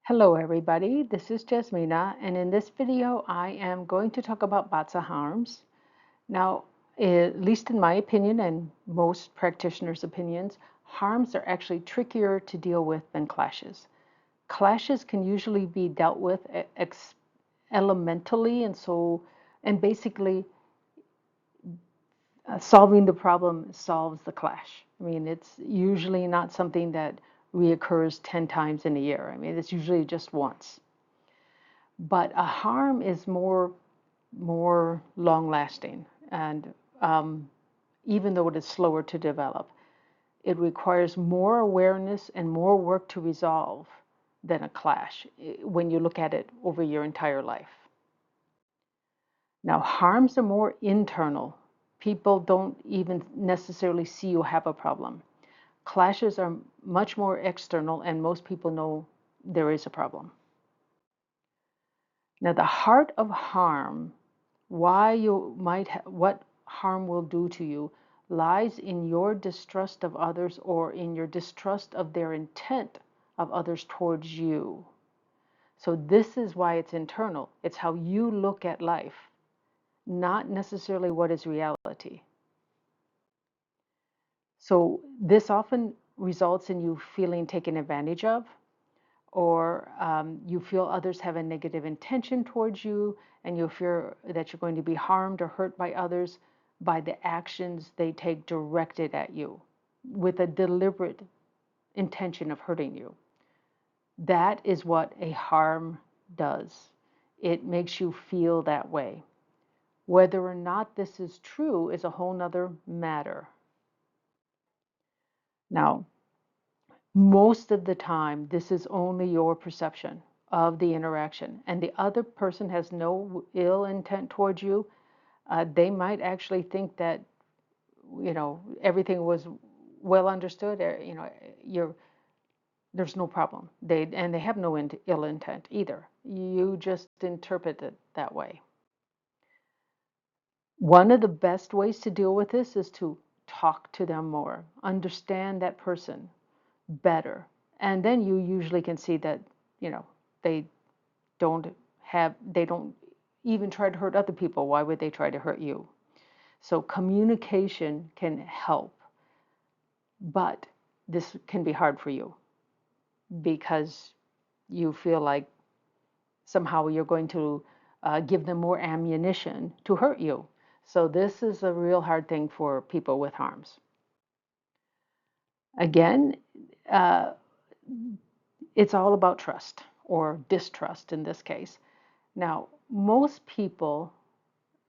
Hello everybody, this is Jasmina, and in this video I am going to talk about BaZi Harms. Now, at least in my opinion and most practitioners' opinions, harms are actually trickier to deal with than clashes. Clashes can usually be dealt with elementally, and basically solving the problem solves the clash. I mean, it's usually not something that reoccurs 10 times in a year. I mean, it's usually just once. But a harm is more long lasting, and even though it is slower to develop, it requires more awareness and more work to resolve than a clash when you look at it over your entire life. Now, harms are more internal. People don't even necessarily see you have a problem. Clashes are much more external, and most people know there is a problem. Now, the heart of harm, what harm will do to you, lies in your distrust of others or in your distrust of their intent of others towards you. So this is why it's internal. It's how you look at life, not necessarily what is reality. So this often results in you feeling taken advantage of, or you feel others have a negative intention towards you, and you fear that you're going to be harmed or hurt by others by the actions they take directed at you with a deliberate intention of hurting you. That is what a harm does. It makes you feel that way. Whether or not this is true is a whole nother matter. Now, most of the time, this is only your perception of the interaction, and the other person has no ill intent towards you. They might actually think that everything was well understood. There's no problem. They have no ill intent either. You just interpret it that way. One of the best ways to deal with this is to talk to them more, understand that person better. And then you usually can see that, they they don't even try to hurt other people. Why would they try to hurt you? So communication can help, but this can be hard for you because you feel like somehow you're going to give them more ammunition to hurt you. So this is a real hard thing for people with harms. Again, uh, it's all about trust or distrust in this case. Now, most people,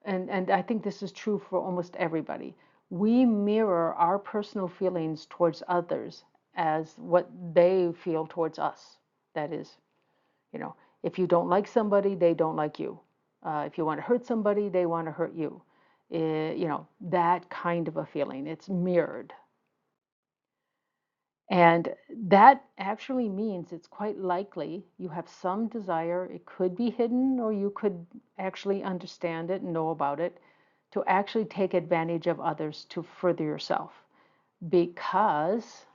and I think this is true for almost everybody, we mirror our personal feelings towards others as what they feel towards us. That is, you know, if you don't like somebody, they don't like you. If you want to hurt somebody, they want to hurt you. That kind of a feeling. It's mirrored. And that actually means it's quite likely you have some desire, it could be hidden, or you could actually understand it and know about it, to actually take advantage of others to further yourself, because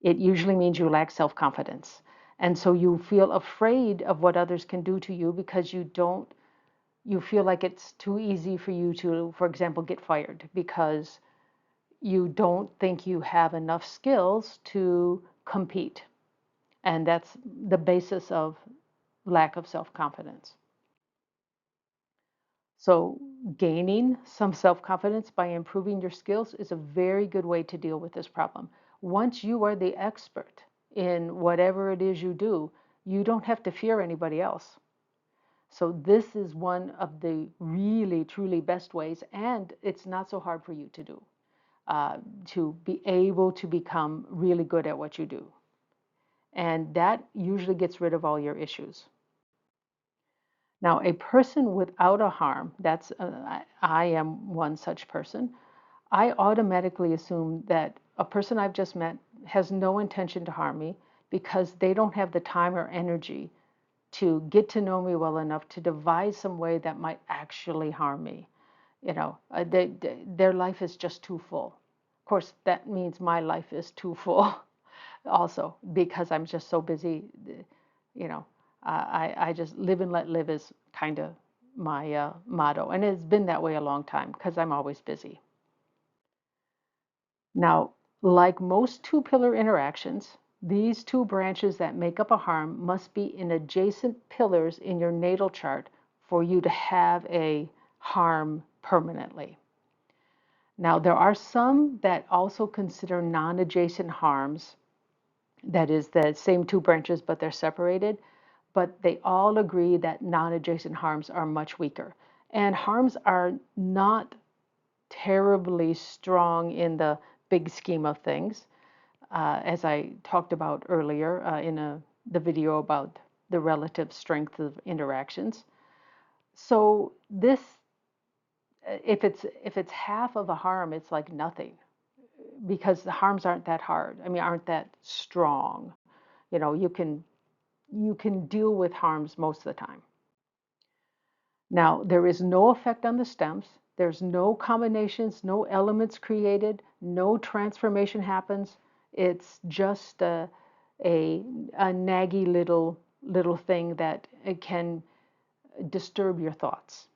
it usually means you lack self-confidence. And so you feel afraid of what others can do to you because you feel like it's too easy for you to, for example, get fired because you don't think you have enough skills to compete. And that's the basis of lack of self-confidence. So gaining some self-confidence by improving your skills is a very good way to deal with this problem. Once you are the expert in whatever it is you do, you don't have to fear anybody else. So this is one of the really, truly best ways, and it's not so hard for you to do, to be able to become really good at what you do. And that usually gets rid of all your issues. Now, a person without a harm, I am one such person. I automatically assume that a person I've just met has no intention to harm me because they don't have the time or energy to get to know me well enough to devise some way that might actually harm me. Their life is just too full. Of course, that means my life is too full also because I'm just so busy You know, I just live and let live is kind of my motto, and it's been that way a long time because I'm always busy. Now, like most two-pillar interactions, these two branches that make up a harm must be in adjacent pillars in your natal chart for you to have a harm permanently. Now, there are some that also consider non-adjacent harms, that is the same two branches, but they're separated. But they all agree that non-adjacent harms are much weaker. And harms are not terribly strong in the big scheme of things, as I talked about earlier the video about the relative strength of interactions. So this, if it's half of a harm, it's like nothing because the harms aren't that hard. I mean, aren't that strong. You know, you can deal with harms most of the time. Now, there is no effect on the stems. There's no combinations, no elements created, no transformation happens. It's just a naggy little thing that it can disturb your thoughts.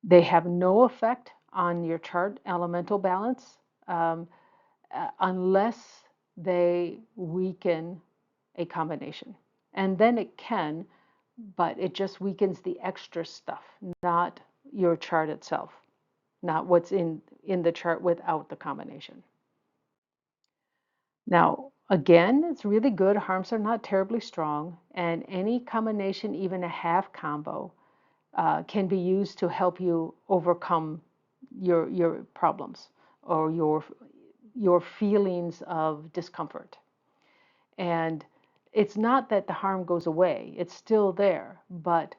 They have no effect on your chart elemental balance um, unless they weaken a combination. And then it can, but it just weakens the extra stuff, not your chart itself, not what's in the chart without the combination. Now, again, it's really good. Harms are not terribly strong, and any combination, even a half combo, can be used to help you overcome your problems or your feelings of discomfort. And it's not that the harm goes away, it's still there, but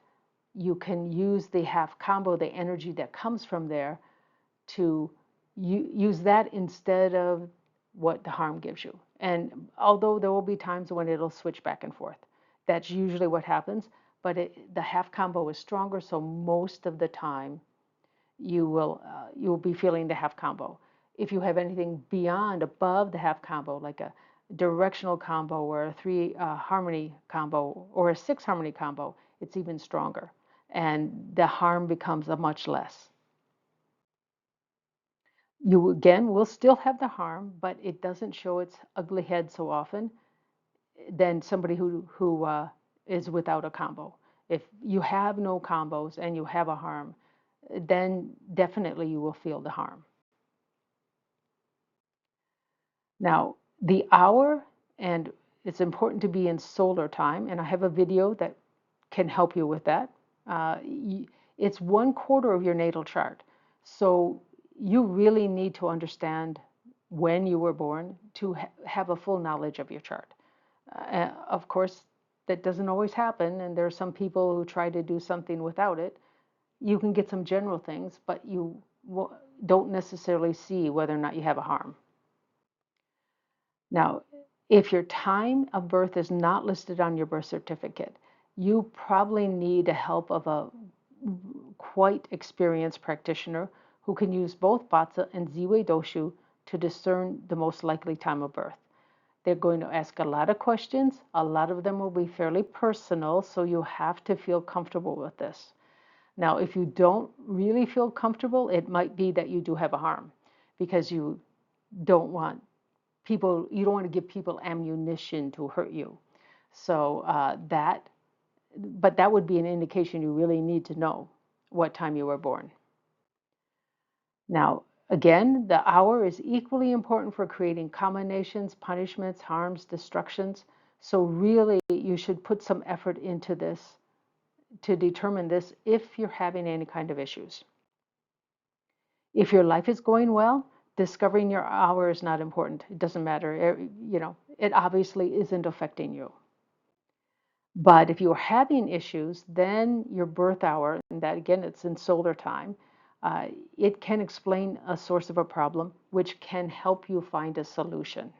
you can use the half combo, the energy that comes from there, to use that instead of what the harm gives you. And although there will be times when it'll switch back and forth, that's usually what happens. But the half combo is stronger, so most of the time you will be feeling the half combo. If you have anything beyond, above the half combo, like a directional combo or a three harmony combo or a six harmony combo, it's even stronger, and the harm becomes a much less. You again will still have the harm, but it doesn't show its ugly head so often than somebody who is without a combo. If you have no combos and you have a harm, then definitely you will feel the harm. Now, the hour, and it's important to be in solar time, and I have a video that can help you with that. Uh, it's 1/4 of your natal chart. So you really need to understand when you were born to have a full knowledge of your chart. Of course, that doesn't always happen, and there are some people who try to do something without it. You can get some general things, but you don't necessarily see whether or not you have a harm. Now, if your time of birth is not listed on your birth certificate, you probably need the help of a quite experienced practitioner who can use both Batsa and Ziwei Doshu to discern the most likely time of birth. They're going to ask a lot of questions. A lot of them will be fairly personal, so you have to feel comfortable with this. Now, if you don't really feel comfortable, it might be that you do have a harm because don't want you don't want to give people ammunition to hurt you. So but that would be an indication you really need to know what time you were born. Now, again, the hour is equally important for creating combinations, punishments, harms, destructions. So really, you should put some effort into this to determine this if you're having any kind of issues. If your life is going well, discovering your hour is not important. It doesn't matter. It obviously isn't affecting you. But if you're having issues, then your birth hour, and that again, it's in solar time, it can explain a source of a problem, which can help you find a solution.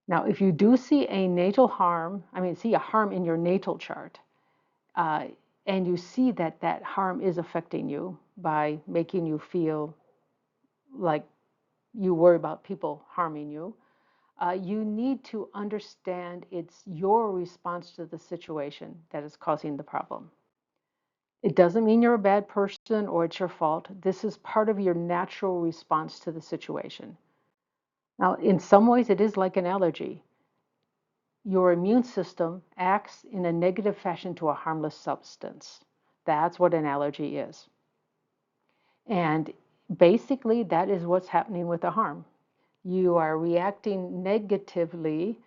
Now, if you do see a natal harm, see a harm in your natal chart, uh, and you see that that harm is affecting you by making you feel like you worry about people harming you, You need to understand it's your response to the situation that is causing the problem. It doesn't mean you're a bad person or it's your fault. This is part of your natural response to the situation. Now, in some ways, it is like an allergy. Your immune system acts in a negative fashion to a harmless substance. That's what an allergy is. And basically, that is what's happening with a harm. You are reacting negatively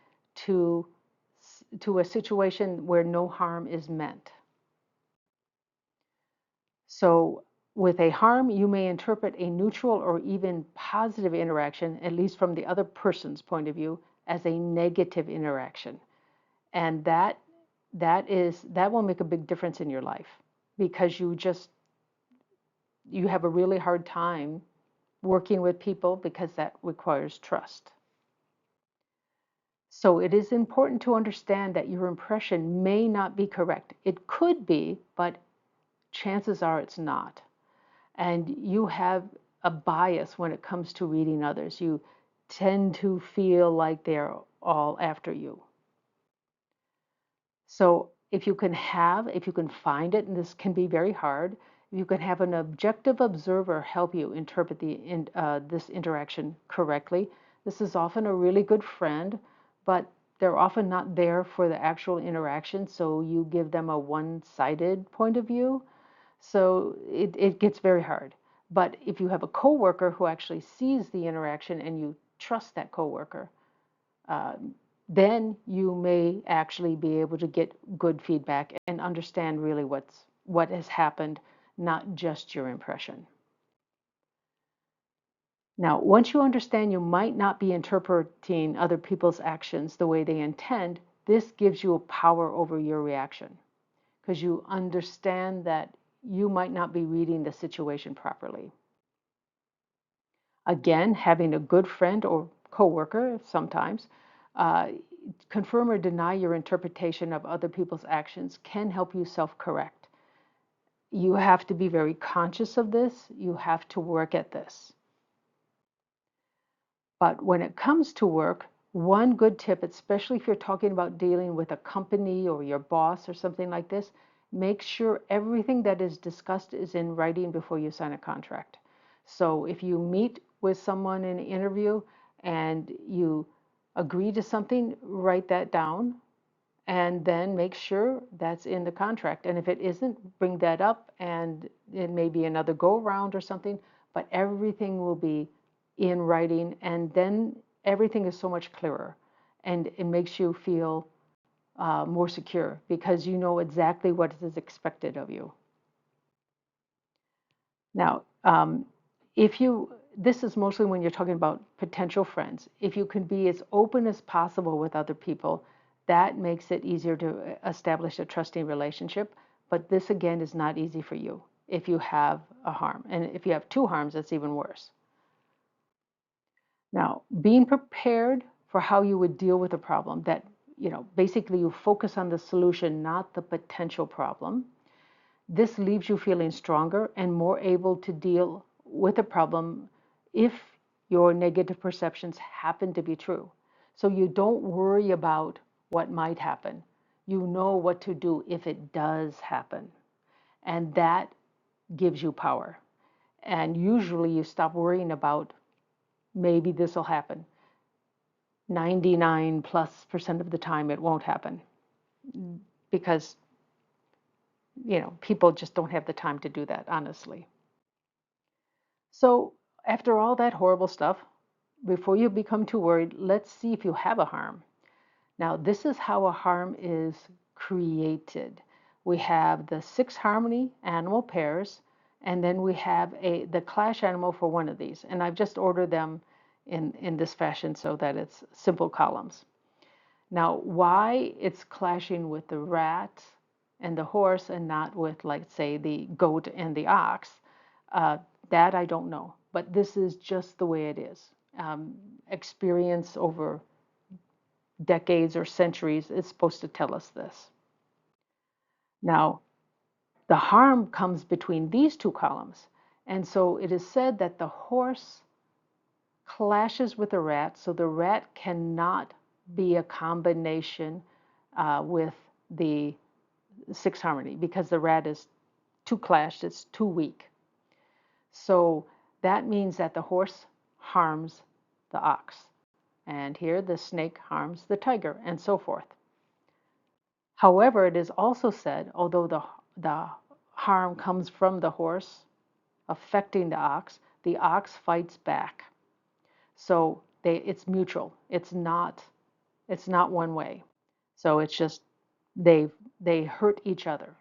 to, to a situation where no harm is meant. So, with a harm, you may interpret a neutral or even positive interaction, at least from the other person's point of view, as a negative interaction. And that will make a big difference in your life because you have a really hard time working with people because that requires trust. So it is important to understand that your impression may not be correct. It could be, but chances are it's not. And you have a bias when it comes to reading others. You tend to feel like they're all after you. So if you can find it, and this can be very hard, if you can have an objective observer help you interpret this interaction correctly. This is often a really good friend, but they're often not there for the actual interaction, so you give them a one-sided point of view. So it gets very hard. But if you have a coworker who actually sees the interaction and you trust that coworker, uh, then you may actually be able to get good feedback and understand really what has happened, not just your impression. Now, once you understand you might not be interpreting other people's actions the way they intend, this gives you a power over your reaction because you understand that you might not be reading the situation properly. Again, having a good friend or coworker sometimes uh, confirm or deny your interpretation of other people's actions can help you self-correct. You have to be very conscious of this. You have to work at this. But when it comes to work, one good tip, especially if you're talking about dealing with a company or your boss or something like this, make sure everything that is discussed is in writing before you sign a contract. So if you meet with someone in an interview and you agree to something, write that down and then make sure that's in the contract. And if it isn't, bring that up and it may be another go around or something, but everything will be in writing and then everything is so much clearer and it makes you feel more secure because you know exactly what is expected of you. Now, if you, this is mostly when you're talking about potential friends. If you can be as open as possible with other people, that makes it easier to establish a trusting relationship. But this again is not easy for you if you have a harm. And if you have two harms, it's even worse. Now, being prepared for how you would deal with a problem that, basically you focus on the solution, not the potential problem. This leaves you feeling stronger and more able to deal with a problem if your negative perceptions happen to be true. So you don't worry about what might happen. You know what to do if it does happen. And that gives you power. And usually you stop worrying about maybe this will happen. 99+% of the time it won't happen because people just don't have the time to do that, honestly. So, after all that horrible stuff, before you become too worried, let's see if you have a harm. Now, this is how a harm is created. We have the 6 harmony animal pairs, and then we have the clash animal for one of these. And I've just ordered them in this fashion so that it's simple columns. Now, why it's clashing with the rat and the horse and not with, like, say, the goat and the ox, uh, that I don't know. But this is just the way it is. Experience over decades or centuries is supposed to tell us this. Now, the harm comes between these two columns. And so it is said that the horse clashes with the rat, so the rat cannot be a combination with the sixth harmony because the rat is too clashed, it's too weak. So that means that the horse harms the ox, and here the snake harms the tiger, and so forth. However, it is also said, although the harm comes from the horse affecting the ox fights back. So it's mutual. It's not one way. So it's just they hurt each other.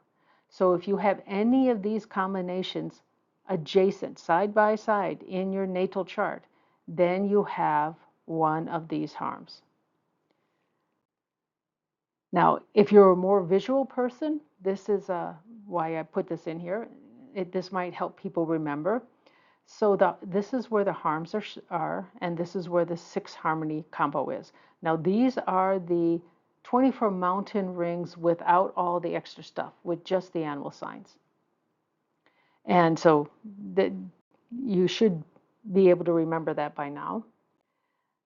So if you have any of these combinations adjacent, side by side in your natal chart, then you have one of these harms. Now, if you're a more visual person, this is why I put this in here. This might help people remember. So this is where the harms are, and this is where the six harmony combo is. Now, these are the 24 mountain rings without all the extra stuff, with just the animal signs. And so you should be able to remember that by now.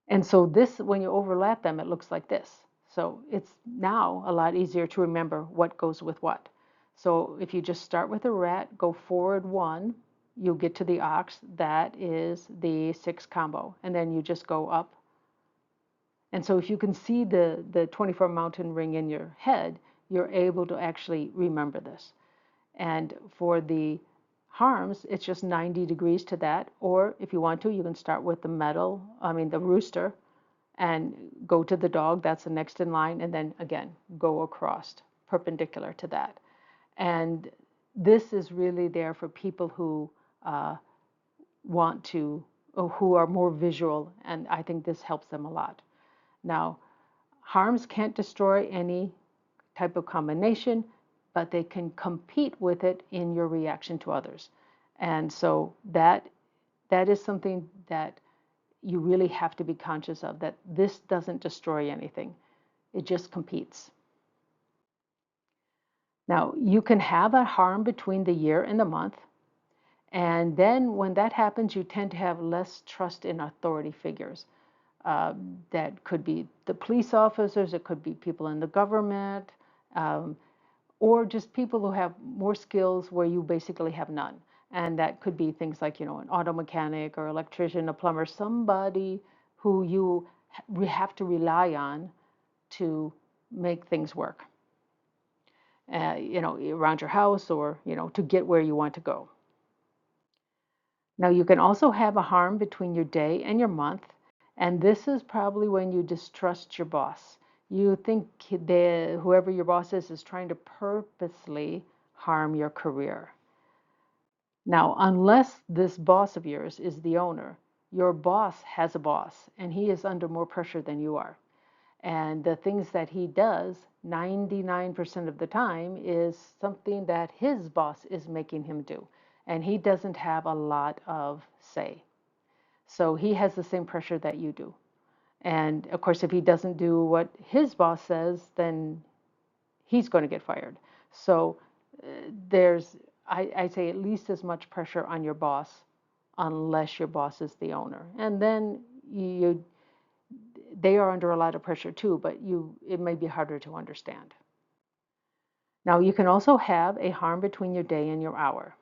And so this, when you overlap them, it looks like this. So it's now a lot easier to remember what goes with what. So if you just start with a rat, go forward one, you'll get to the ox. That is the six combo. And then you just go up. And so if you can see the 24 mountain ring in your head, you're able to actually remember this. And for the harms, it's just 90 degrees to that. Or if you want to, you can start with the rooster, and go to the dog, that's the next in line, and then again, go across perpendicular to that. And this is really there for people who want to, or who are more visual, and I think this helps them a lot. Now, harms can't destroy any type of combination, but they can compete with it in your reaction to others. And so that is something that you really have to be conscious of, that this doesn't destroy anything. It just competes. Now, you can have a harm between the year and the month. And then when that happens, you tend to have less trust in authority figures. That could be the police officers, it could be people in the government, or just people who have more skills where you basically have none. And that could be things like, an auto mechanic or electrician, a plumber, somebody who you have to rely on to make things work, around your house, or, to get where you want to go. Now, you can also have a harm between your day and your month. And this is probably when you distrust your boss. You think whoever your boss is trying to purposely harm your career. Now, unless this boss of yours is the owner, your boss has a boss, and he is under more pressure than you are. And the things that he does 99% of the time is something that his boss is making him do. And he doesn't have a lot of say. So he has the same pressure that you do. And of course, if he doesn't do what his boss says, then he's going to get fired. So there's, I say, at least as much pressure on your boss, unless your boss is the owner. And then they are under a lot of pressure too, but it may be harder to understand. Now, you can also have a harm between your day and your hour.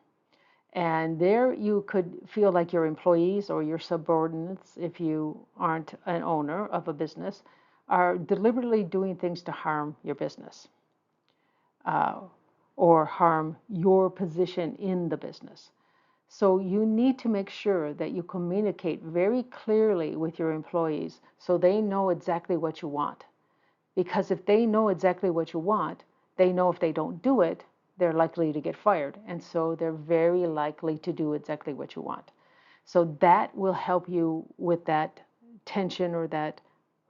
And there you could feel like your employees or your subordinates, if you aren't an owner of a business, are deliberately doing things to harm your business, uh, or harm your position in the business. So you need to make sure that you communicate very clearly with your employees so they know exactly what you want. Because if they know exactly what you want, they know if they don't do it, they're likely to get fired. And so they're very likely to do exactly what you want. So that will help you with that tension or that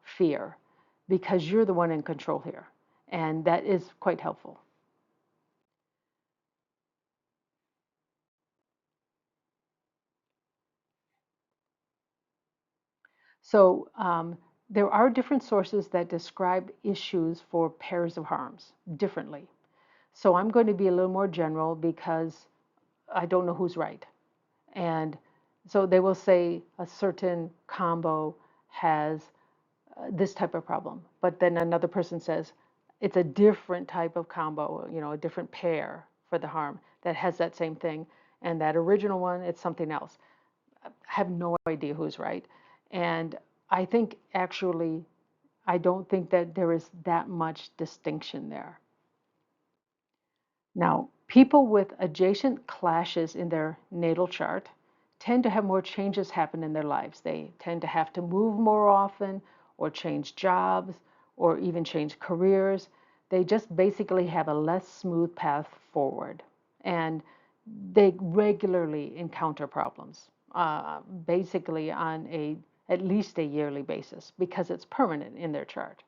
fear, because you're the one in control here. And that is quite helpful. So there are different sources that describe issues for pairs of harms differently. So I'm going to be a little more general because I don't know who's right. And So they will say a certain combo has this type of problem, but then another person says it's a different type of combo, a different pair for the harm that has that same thing, and that original one, it's something else. I have no idea who's right. And I think actually, I don't think that there is that much distinction there. Now, people with adjacent clashes in their natal chart tend to have more changes happen in their lives. They tend to have to move more often, or change jobs, or even change careers. They just basically have a less smooth path forward. And they regularly encounter problems, basically on at least a yearly basis, because it's permanent in their chart.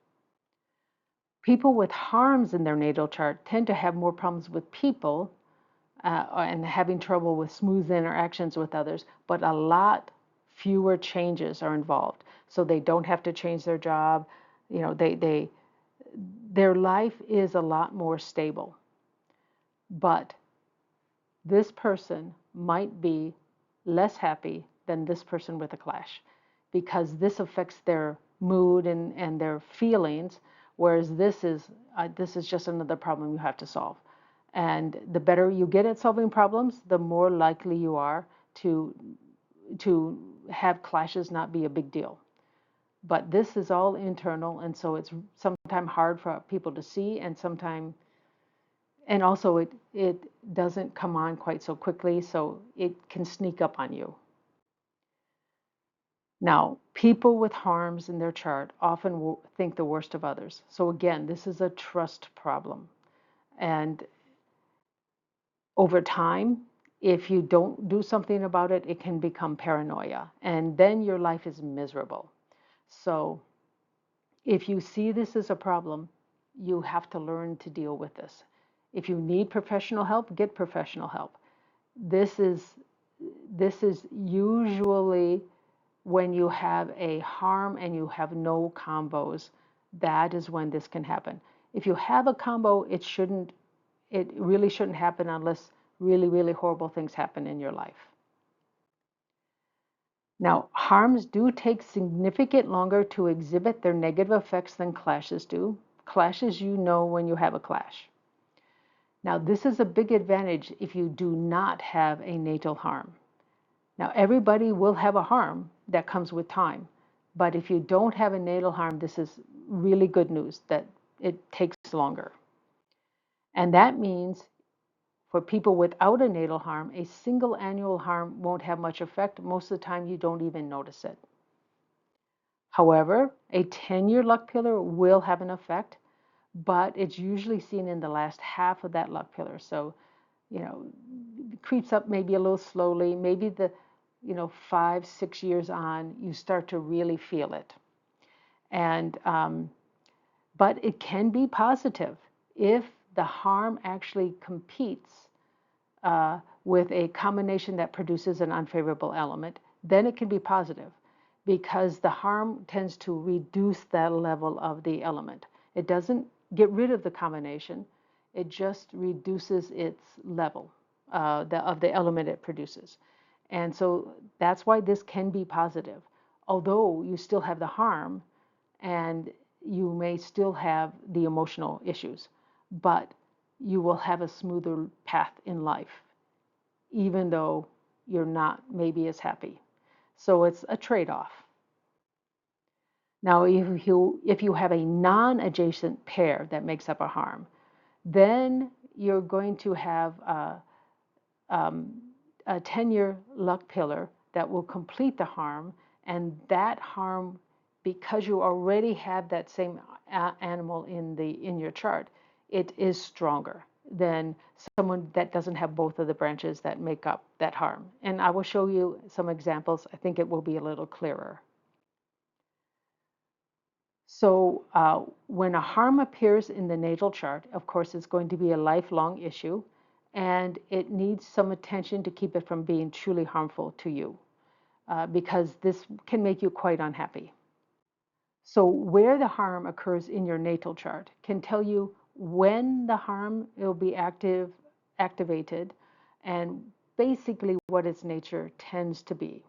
People with harms in their natal chart tend to have more problems with people, and having trouble with smooth interactions with others, but a lot fewer changes are involved. So they don't have to change their job. Their life is a lot more stable. But this person might be less happy than this person with a clash, because this affects their mood and their feelings, whereas this is just another problem you have to solve. And the better you get at solving problems, the more likely you are to to have clashes not be a big deal. But this is all internal, and so it's sometimes hard for people to see, and also it doesn't come on quite so quickly, so it can sneak up on you. Now, people with harms in their chart often think the worst of others. So again, this is a trust problem. And over time, if you don't do something about it, it can become paranoia. And then your life is miserable. So if you see this as a problem, you have to learn to deal with this. If you need professional help, get professional help. This is this is usually when you have a harm and you have no combos, that is when this can happen. If you have a combo, it really shouldn't happen unless really, really horrible things happen in your life. Now, harms do take significant longer to exhibit their negative effects than clashes do. Clashes, you know when you have a clash. Now, this is a big advantage if you do not have a natal harm. Now, everybody will have a harm that comes with time, but if you don't have a natal harm, this is really good news that it takes longer. And that means for people without a natal harm, a single annual harm won't have much effect. Most of the time, you don't even notice it. However, a 10-year luck pillar will have an effect, but it's usually seen in the last half of that luck pillar. So, it creeps up maybe a little slowly. Maybe 5, 6 years on, you start to really feel it. And but it can be positive if the harm actually competes with a combination that produces an unfavorable element. Then it can be positive, because the harm tends to reduce that level of the element. It doesn't get rid of the combination, it just reduces its level of the element it produces. And so that's why this can be positive. Although you still have the harm and you may still have the emotional issues, but you will have a smoother path in life, even though you're not maybe as happy. So it's a trade-off. Now, if you have a non-adjacent pair that makes up a harm, then you're going to have a 10-year luck pillar that will complete the harm, and that harm, because you already have that same animal in your chart, it is stronger than someone that doesn't have both of the branches that make up that harm. And I will show you some examples. I think it will be a little clearer. So when a harm appears in the natal chart, of course, it's going to be a lifelong issue, and it needs some attention to keep it from being truly harmful to you, because this can make you quite unhappy. So where the harm occurs in your natal chart can tell you when the harm will be activated, and basically what its nature tends to be.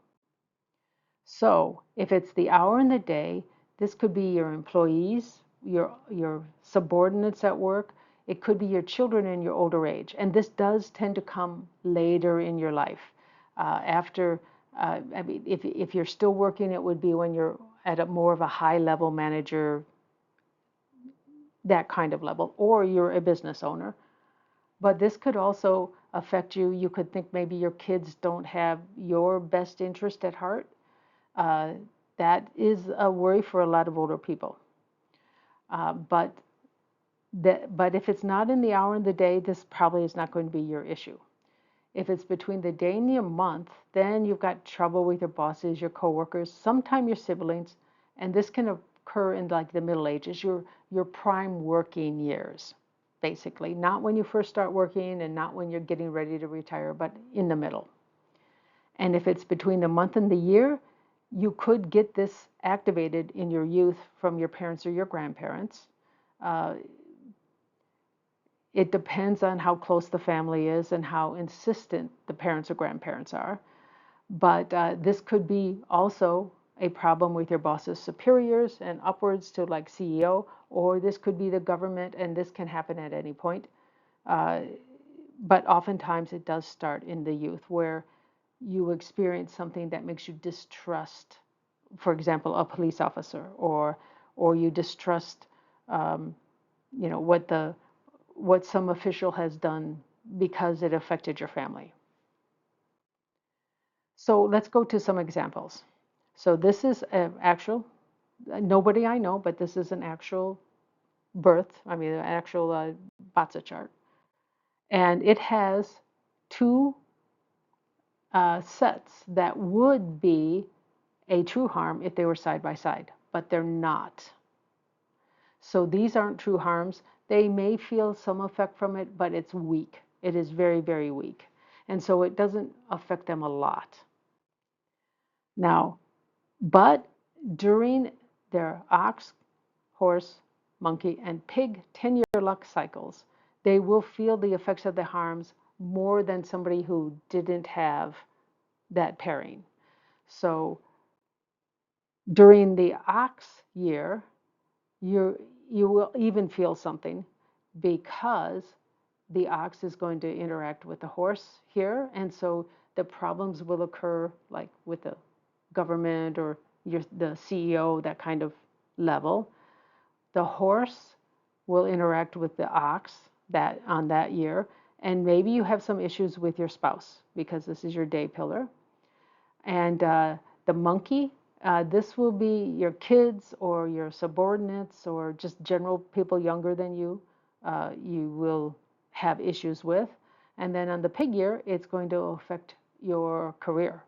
So if it's the hour in the day, this could be your employees, your subordinates at work. It could be your children in your older age. And this does tend to come later in your life. After, I mean, if you're still working, it would be when you're at a more of a high level manager, that kind of level, or you're a business owner. But this could also affect you. You could think maybe your kids don't have your best interest at heart. Uh, that is a worry for a lot of older people. But but if it's not in the hour in the day, this probably is not going to be your issue. If it's between the day and your month, then you've got trouble with your bosses, your coworkers, sometimes your siblings, and this can occur in like the middle ages, your prime working years, basically. Not when you first start working and not when you're getting ready to retire, but in the middle. And if it's between the month and the year, you could get this activated in your youth from your parents or your grandparents. Uh, it depends on how close the family is and how insistent the parents or grandparents are. But this could be also a problem with your boss's superiors and upwards to like CEO, or this could be the government, and this can happen at any point. Uh, but oftentimes it does start in the youth where you experience something that makes you distrust, for example, a police officer, or you distrust, um, what some official has done because it affected your family. So let's go to some examples. So this is an actual, nobody I know, but this is an actual birth, I mean, an actual BaZi chart. And it has two sets that would be a true harm if they were side by side, but they're not. So these aren't true harms. They may feel some effect from it, but it's weak. It is very, very weak. And so it doesn't affect them a lot. Now, but during their ox, horse, monkey, and pig 10-year luck cycles, they will feel the effects of the harms more than somebody who didn't have that pairing. So during the ox year, you will even feel something because the ox is going to interact with the horse here, and so the problems will occur like with the government or the CEO, that kind of level. The horse will interact with the ox that on that year, and maybe you have some issues with your spouse because this is your day pillar. And the monkey, this will be your kids or your subordinates or just general people younger than you, you will have issues with. And then on the pig year, it's going to affect your career.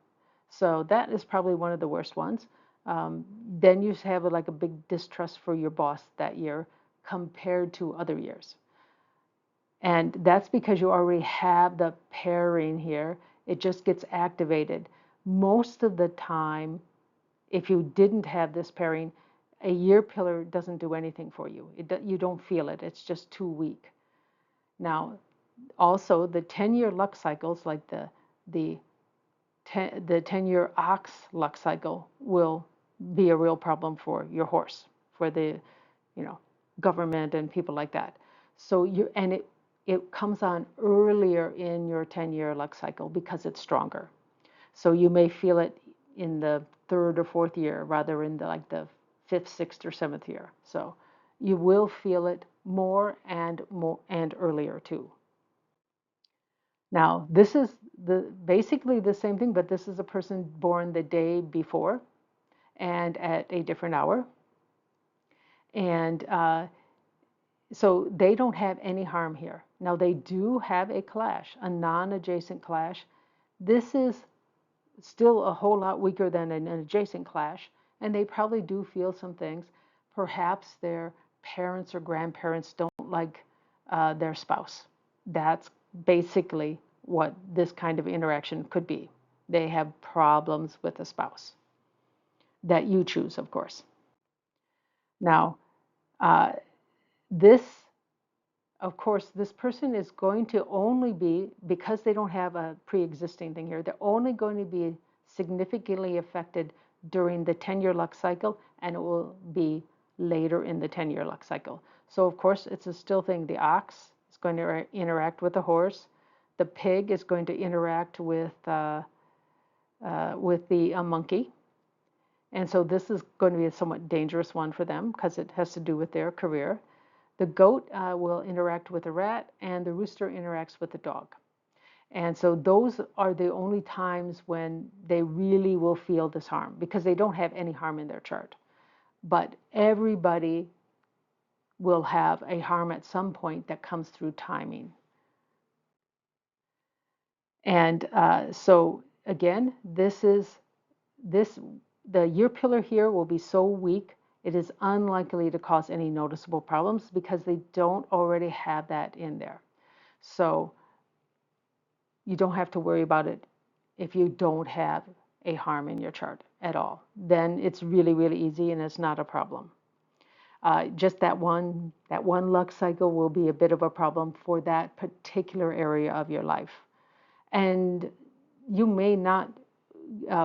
So that is probably one of the worst ones. Then you have like a big distrust for your boss that year compared to other years. And that's because you already have the pairing here. It just gets activated. Most of the time, if you didn't have this pairing, a year pillar doesn't do anything for you. You don't feel it. It's just too weak. Now, also the 10-year luck cycles, like the 10-year ox luck cycle, will be a real problem for your horse, for the you know, government and people like that. So it comes on earlier in your 10-year luck cycle because it's stronger. So you may feel it in the third or fourth year rather in the fifth, sixth, or seventh year. So you will feel it more and earlier too. Now, this is basically the same thing, but this is a person born the day before and at a different hour. And so they don't have any harm here. Now they do have a clash, a non-adjacent clash. This is still a whole lot weaker than an adjacent clash, and they probably do feel some things. Perhaps their parents or grandparents don't like their spouse. That's basically what this kind of interaction could be. They have problems with a spouse that you choose, of course. Now, uh, this of course, this person is going to only be, because they don't have a pre-existing thing here, they're only going to be significantly affected during the 10-year luck cycle, and it will be later in the 10-year luck cycle. So of course, it's a still thing. The ox is going to interact with the horse. The pig is going to interact with the monkey. And so this is going to be a somewhat dangerous one for them because it has to do with their career. The goat will interact with the rat, and the rooster interacts with the dog. And so those are the only times when they really will feel this harm because they don't have any harm in their chart. But everybody will have a harm at some point that comes through timing. And so again, the year pillar here will be so weak, it is unlikely to cause any noticeable problems because they don't already have that in there. So you don't have to worry about it if you don't have a harm in your chart at all. Then it's really, really easy and it's not a problem. Just that one luck cycle will be a bit of a problem for that particular area of your life. And you may not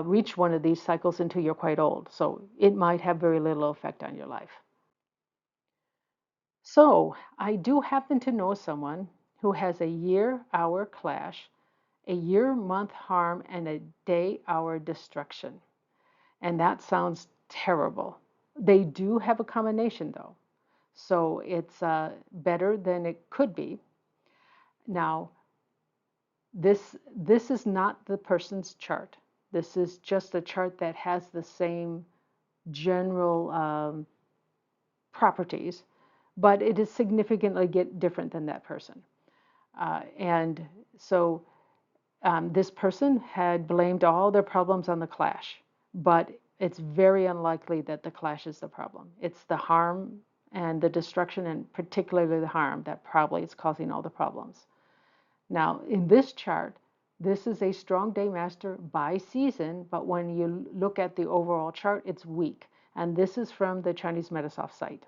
reach one of these cycles until you're quite old. So it might have very little effect on your life. So I do happen to know someone who has a year-hour clash, a year-month harm, and a day-hour destruction. And that sounds terrible. They do have a combination though. So it's better than it could be. Now, this is not the person's chart. This is just a chart that has the same general properties, but it is significantly different than that person. And so this person had blamed all their problems on the clash, but it's very unlikely that the clash is the problem. It's the harm and the destruction, and particularly the harm, that probably is causing all the problems. Now, in this chart, this is a strong day master by season, but when you look at the overall chart, it's weak. And this is from the Chinese Metasoft site.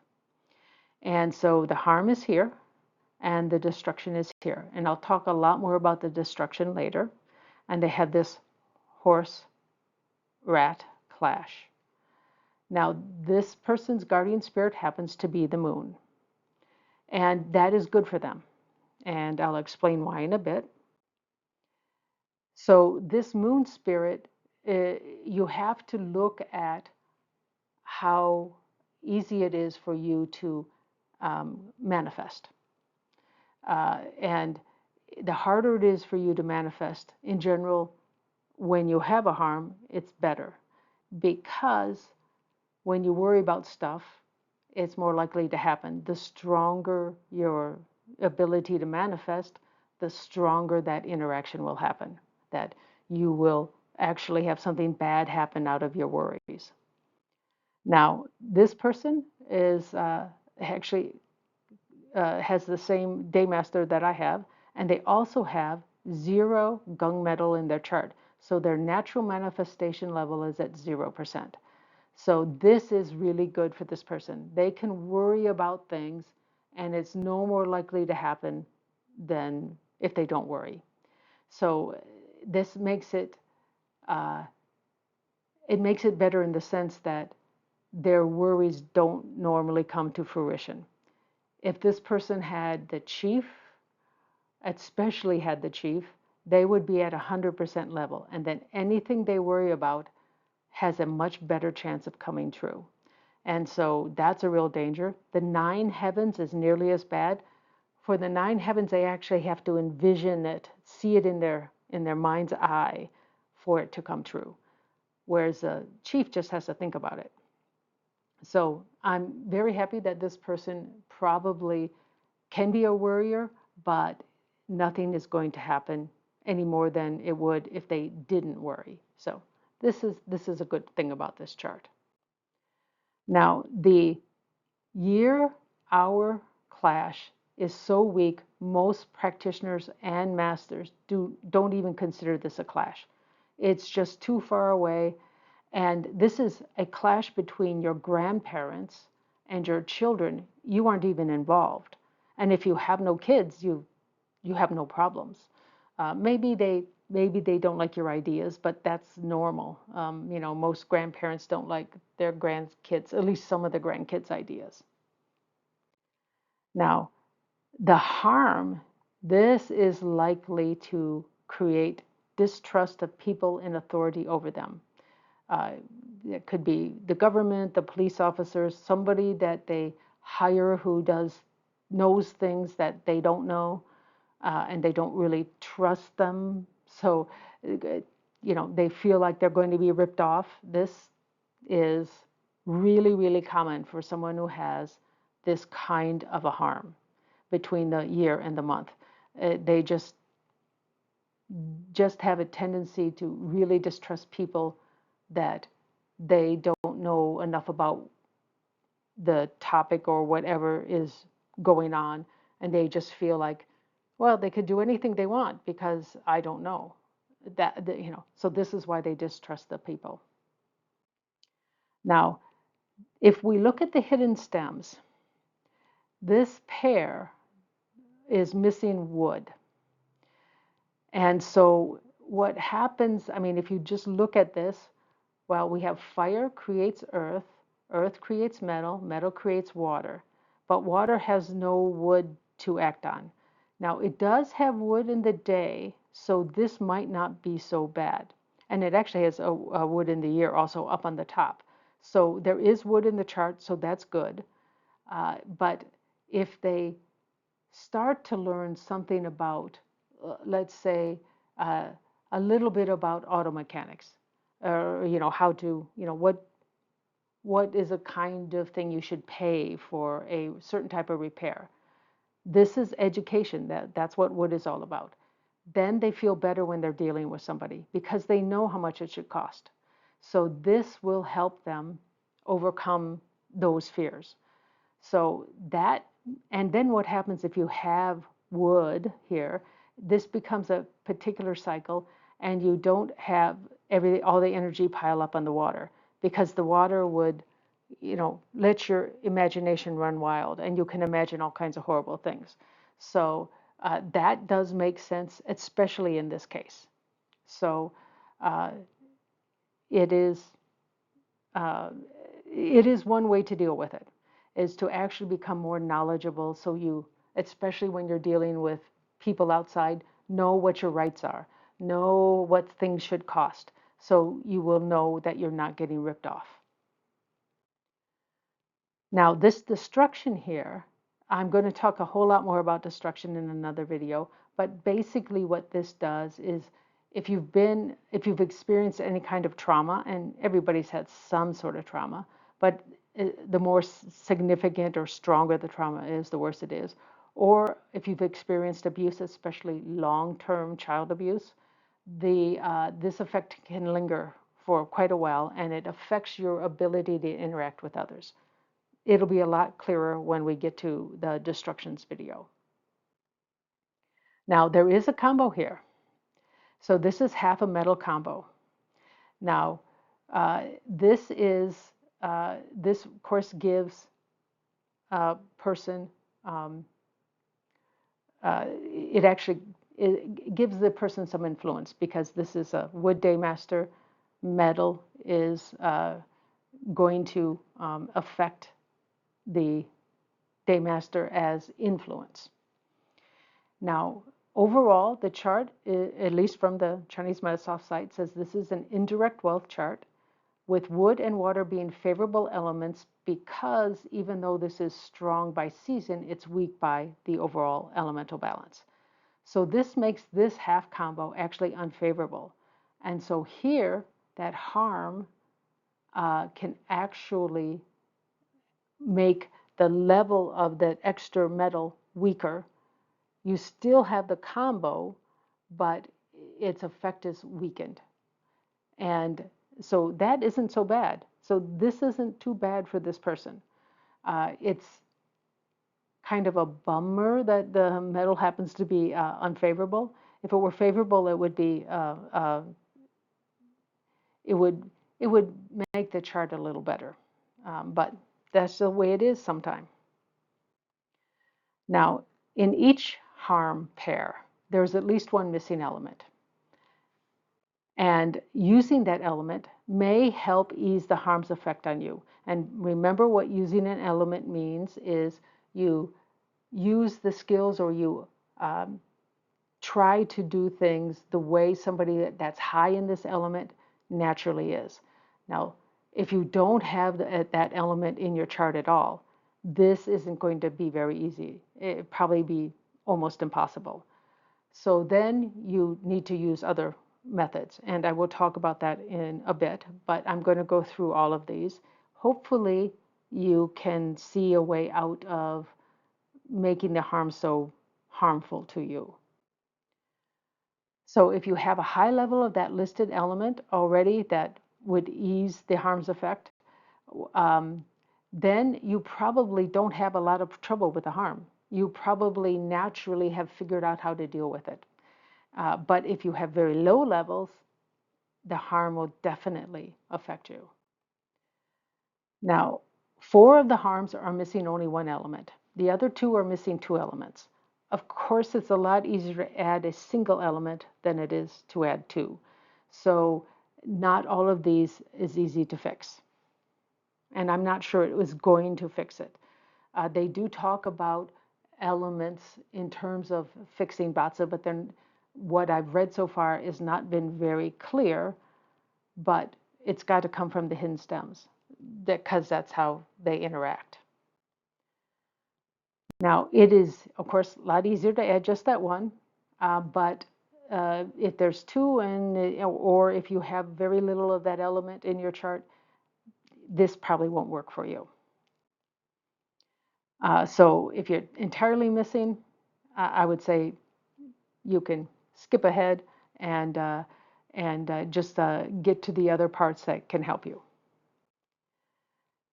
And so the harm is here, and the destruction is here. And I'll talk a lot more about the destruction later. And they have this horse-rat clash. Now, this person's guardian spirit happens to be the moon. And that is good for them. And I'll explain why in a bit. So this moon spirit, you have to look at how easy it is for you to manifest. And the harder it is for you to manifest, in general, when you have a harm, it's better. Because when you worry about stuff, it's more likely to happen. The stronger your ability to manifest, the stronger that interaction will happen, that you will actually have something bad happen out of your worries. Now, this person is actually has the same daymaster that I have, and they also have 0 gunmetal in their chart. So their natural manifestation level is at 0%. So this is really good for this person. They can worry about things, and it's no more likely to happen than if they don't worry. So this makes it better in the sense that their worries don't normally come to fruition. If this person had the chief, especially had the chief, they would be at 100% level, and then anything they worry about has a much better chance of coming true. And so that's a real danger. The 9 heavens is nearly as bad. For the 9 heavens, they actually have to envision it, see it in their mind's eye for it to come true. Whereas a chief just has to think about it. So I'm very happy that this person probably can be a worrier, but nothing is going to happen any more than it would if they didn't worry. So this is a good thing about this chart. Now, the year-hour clash is so weak, most practitioners and masters don't even consider this a clash. It's just too far away. And this is a clash between your grandparents and your children. You aren't even involved. And if you have no kids, you have no problems. Maybe they maybe they don't like your ideas, but that's normal. Most grandparents don't like their grandkids, at least some of the grandkids' ideas. Now, the harm, this is likely to create distrust of people in authority over them. Uh, it could be the government, the police officers, somebody that they hire who knows things that they don't know, and they don't really trust them. So, they feel like they're going to be ripped off. This is really, really common for someone who has this kind of a harm between the year and the month. They just have a tendency to really distrust people that they don't know enough about the topic or whatever is going on, and they just feel like, well, they could do anything they want because I don't know so this is why they distrust the people. Now, if we look at the hidden stems, this pair is missing wood. And so what happens, I mean, if you just look at this, well, we have fire creates earth, earth creates metal, metal creates water, but water has no wood to act on. Now, it does have wood in the day, so this might not be so bad. And it actually has a wood in the year also up on the top. So there is wood in the chart, so that's good. But if they start to learn something about, let's say, uh, a little bit about auto mechanics, or how to, what is a kind of thing you should pay for a certain type of repair. This is education. That's what wood is all about. Then they feel better when they're dealing with somebody because they know how much it should cost. So this will help them overcome those fears. So that, and then what happens if you have wood here, this becomes a particular cycle, and you don't have all the energy pile up on the water, because the water would, let your imagination run wild, and you can imagine all kinds of horrible things. So that does make sense, especially in this case. So uh, it is uh, it is one way to deal with it, is to actually become more knowledgeable, so you, especially when you're dealing with people outside, know what your rights are, know what things should cost, so you will know that you're not getting ripped off. Now, this destruction here, I'm going to talk a whole lot more about destruction in another video, but basically what this does is, if you've experienced any kind of trauma, and everybody's had some sort of trauma, but the more significant or stronger the trauma is, the worse it is. Or if you've experienced abuse, especially long-term child abuse, this effect can linger for quite a while, and it affects your ability to interact with others. It'll be a lot clearer when we get to the destructions video. Now, there is a combo here. So this is half a metal combo. Now, this of course gives a person, it gives the person some influence, because this is a wood day master. Metal is going to affect the daymaster as influence. Now, overall, the chart, at least from the Chinese Metasoft site, says this is an indirect wealth chart, with wood and water being favorable elements, because even though this is strong by season, it's weak by the overall elemental balance. So this makes this half combo actually unfavorable. And so here, that harm can actually make the level of that extra metal weaker. You still have the combo, but its effect is weakened. And so that isn't so bad. So this isn't too bad for this person. It's kind of a bummer that the metal happens to be unfavorable. If it were favorable, it would be it would make the chart a little better. But that's the way it is sometimes. Now, in each harm pair, there's at least one missing element. And using that element may help ease the harm's effect on you. And remember, what using an element means is you use the skills, or you um, try to do things the way somebody that's high in this element naturally is. Now, if you don't have that element in your chart at all, this isn't going to be very easy. It'd probably be almost impossible. So then you need to use other methods, and I will talk about that in a bit, but I'm going to go through all of these. Hopefully, you can see a way out of making the harm so harmful to you. So if you have a high level of that listed element already that would ease the harm's effect, um, then you probably don't have a lot of trouble with the harm. You probably naturally have figured out how to deal with it. But if you have very low levels, the harm will definitely affect you. Now, 4 of the harms are missing only one element. The other 2 are missing 2 elements. Of course, it's a lot easier to add a single element than it is to add 2. So not all of these is easy to fix. And I'm not sure it was going to fix it. They do talk about elements in terms of fixing BaZi, but then what I've read so far has not been very clear, but it's got to come from the hidden stems because that's how they interact. Now, it is, of course, a lot easier to add just that one, but if there's 2, or if you have very little of that element in your chart, this probably won't work for you. So if you're entirely missing, I would say you can skip ahead and just get to the other parts that can help you.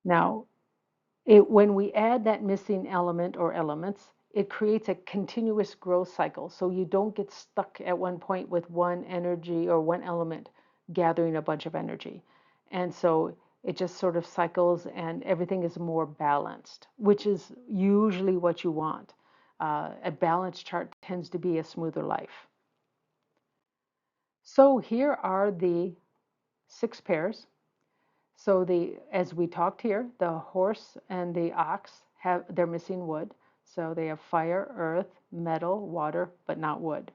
Now, when we add that missing element or elements, it creates a continuous growth cycle. So you don't get stuck at one point with one energy or one element gathering a bunch of energy. And so it just sort of cycles and everything is more balanced, which is usually what you want. A balanced chart tends to be a smoother life. So here are the 6 pairs. So as we talked here, the horse and the ox they're missing wood. So they have fire, earth, metal, water, but not wood.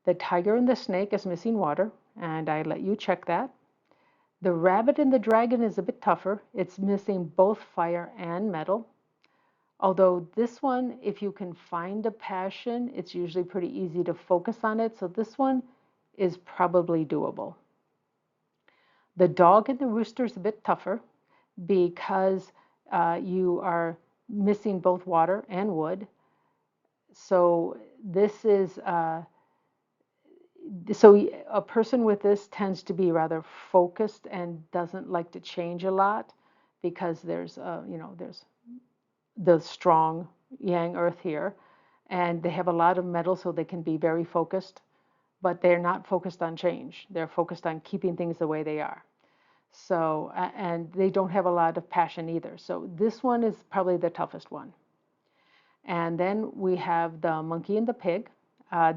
The tiger and the snake is missing water, and I let you check that. The rabbit and the dragon is a bit tougher. It's missing both fire and metal. Although this one, if you can find a passion, it's usually pretty easy to focus on it. So this one is probably doable. The dog and the rooster is a bit tougher because you are missing both water and wood. So this is so a person with this tends to be rather focused and doesn't like to change a lot because there's there's the strong yang earth here, and they have a lot of metal, so they can be very focused, but they're not focused on change. They're focused on keeping things the way they are. So, and they don't have a lot of passion either. So this one is probably the toughest one. And then we have the monkey and the pig.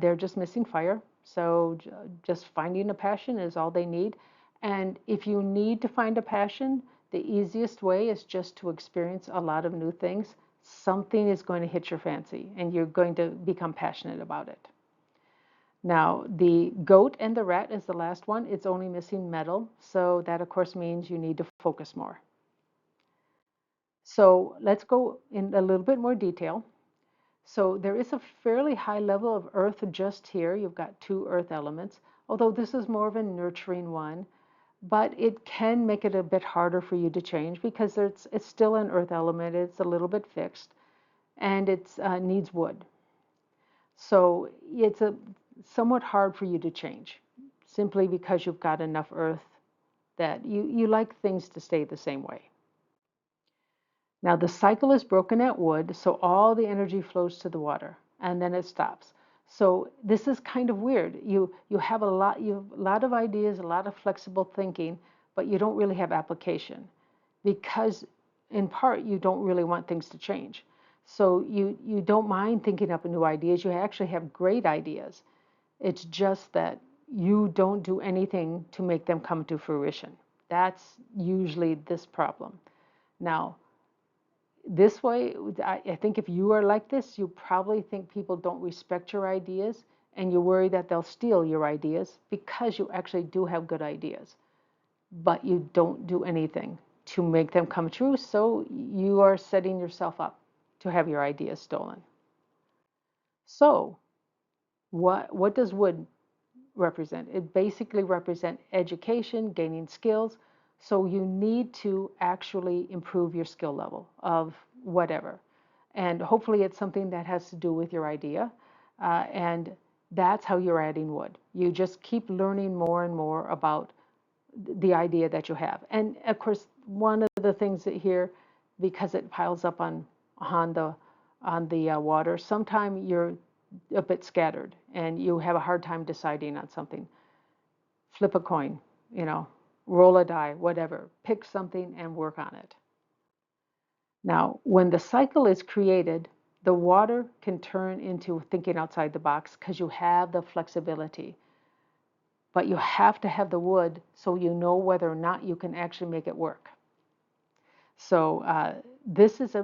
They're just missing fire. So just finding a passion is all they need. And if you need to find a passion, the easiest way is just to experience a lot of new things. Something is going to hit your fancy and you're going to become passionate about it. Now, the goat and the rat is the last one. It's only missing metal. So that, of course, means you need to focus more. So let's go in a little bit more detail. So there is a fairly high level of earth just here. You've got 2 earth elements, although this is more of a nurturing one. But it can make it a bit harder for you to change because it's still an earth element. It's a little bit fixed, and it needs wood. So it's somewhat hard for you to change simply because you've got enough earth that you like things to stay the same way. Now the cycle is broken at wood, so all the energy flows to the water and then it stops. So this is kind of weird. You have a lot of ideas, a lot of flexible thinking, but you don't really have application because in part you don't really want things to change. So you don't mind thinking up new ideas. You actually have great ideas. It's just that you don't do anything to make them come to fruition. That's usually this problem. Now, this way, I think if you are like this, you probably think people don't respect your ideas and you worry that they'll steal your ideas because you actually do have good ideas, but you don't do anything to make them come true. So you are setting yourself up to have your ideas stolen. So what does wood represent? It basically represents education, gaining skills. So you need to actually improve your skill level of whatever. And hopefully it's something that has to do with your idea. And that's how you're adding wood. You just keep learning more and more about the idea that you have. And of course, one of the things that here, because it piles up on the water, sometimes you're a bit scattered and you have a hard time deciding on something. Flip a coin, you know, roll a die, whatever. Pick something and work on it. Now, when the cycle is created, the water can turn into thinking outside the box because you have the flexibility. But you have to have the wood so you know whether or not you can actually make it work. So this is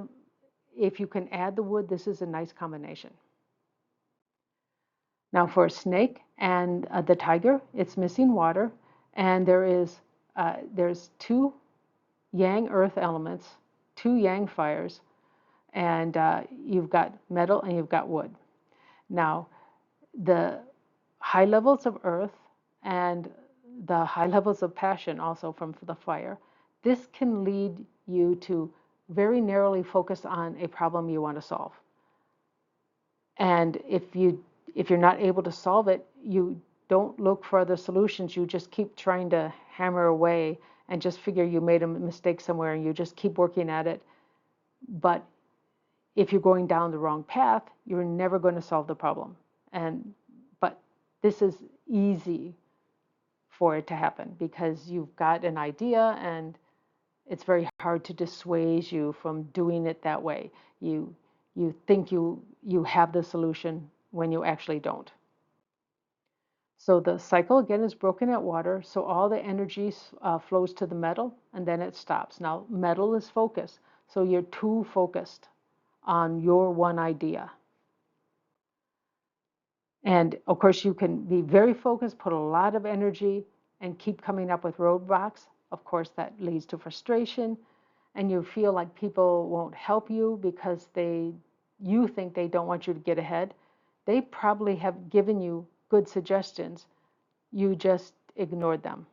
if you can add the wood, this is a nice combination. Now for a snake and the tiger, it's missing water, and there's two yang earth elements, two yang fires, and you've got metal and you've got wood. Now the high levels of earth and the high levels of passion also from the fire, this can lead you to very narrowly focus on a problem you want to solve. And if you're not able to solve it, you don't look for other solutions. You just keep trying to hammer away and just figure you made a mistake somewhere and you just keep working at it. But if you're going down the wrong path, you're never going to solve the problem. But this is easy for it to happen because you've got an idea and it's very hard to dissuade you from doing it that way. You think you have the solution when you actually don't. So the cycle again is broken at water, so all the energy flows to the metal and then it stops. Now metal is focus, so you're too focused on your one idea. And of course, you can be very focused, put a lot of energy, and keep coming up with roadblocks. Of course, that leads to frustration, and you feel like people won't help you because you think they don't want you to get ahead. They probably have given you good suggestions. You just ignored them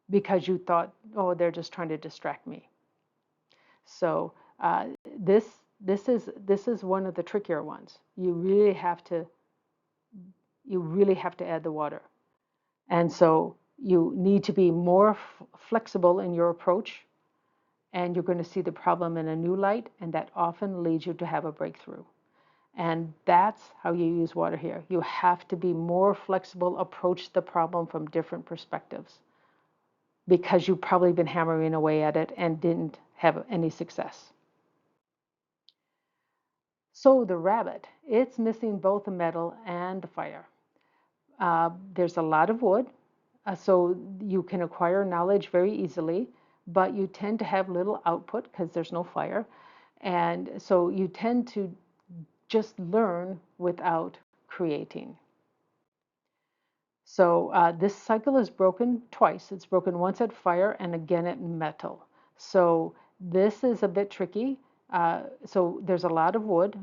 because you thought, oh, they're just trying to distract me. So this this is one of the trickier ones. You really have to add the water. And so you need to be more flexible in your approach, and you're going to see the problem in a new light, and that often leads you to have a breakthrough. And that's how you use water here. You have to be more flexible, approach the problem from different perspectives, because you've probably been hammering away at it and didn't have any success. So the rabbit, it's missing both the metal and the fire. There's a lot of wood, so you can acquire knowledge very easily, but you tend to have little output because there's no fire. And so you tend to just learn without creating. So this cycle is broken twice. It's broken once at fire and again at metal. So this is a bit tricky. So there's a lot of wood.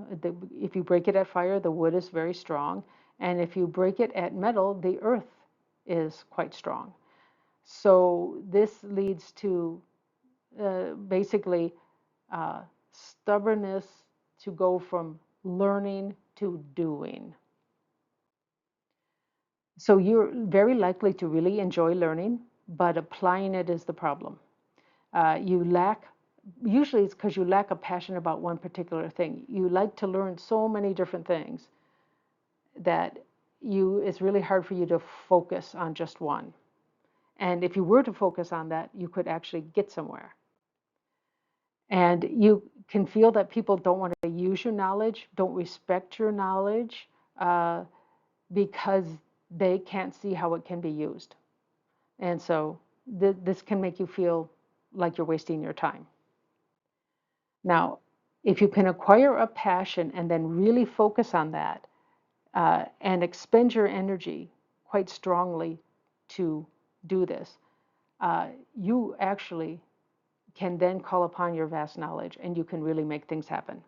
If you break it at fire, the wood is very strong. And if you break it at metal, the earth is quite strong. So this leads to basically stubbornness to go from learning to doing. So you're very likely to really enjoy learning, but applying it is the problem. Usually it's because you lack a passion about one particular thing. You like to learn so many different things that it's really hard for you to focus on just one. And if you were to focus on that, you could actually get somewhere. And you can feel that people don't want to use your knowledge, don't respect your knowledge, because they can't see how it can be used. And so this can make you feel like you're wasting your time. Now, if you can acquire a passion and then really focus on that and expend your energy quite strongly to do this, you actually can then call upon your vast knowledge and you can really make things happen.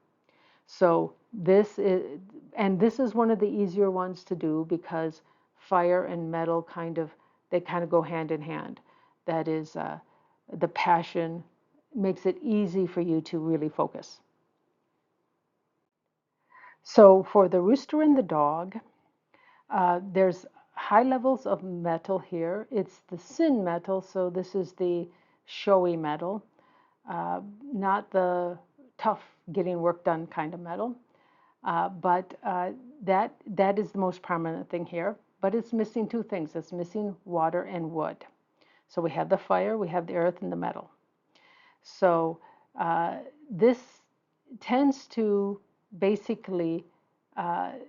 So this is one of the easier ones to do because fire and metal they kind of go hand in hand. That is, the passion makes it easy for you to really focus. So for the rooster and the dog, there's high levels of metal here. It's the sin metal, so this is the showy metal, not the tough getting work done kind of metal. But that is the most prominent thing here. But it's missing two things. It's missing water and wood. So we have the fire, we have the earth, and the metal. So this tends to basically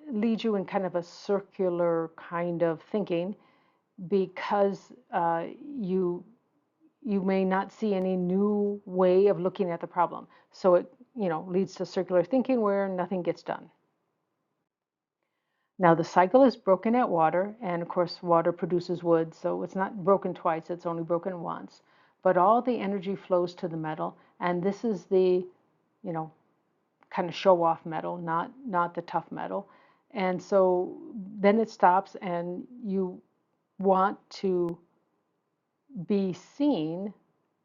lead you in kind of a circular kind of thinking because you may not see any new way of looking at the problem. So it leads to circular thinking where nothing gets done. Now the cycle is broken at water, and of course water produces wood, so it's not broken twice, it's only broken once. But all the energy flows to the metal, and this is the, you know, kind of show off metal, not the tough metal. And so then it stops and you want to be seen,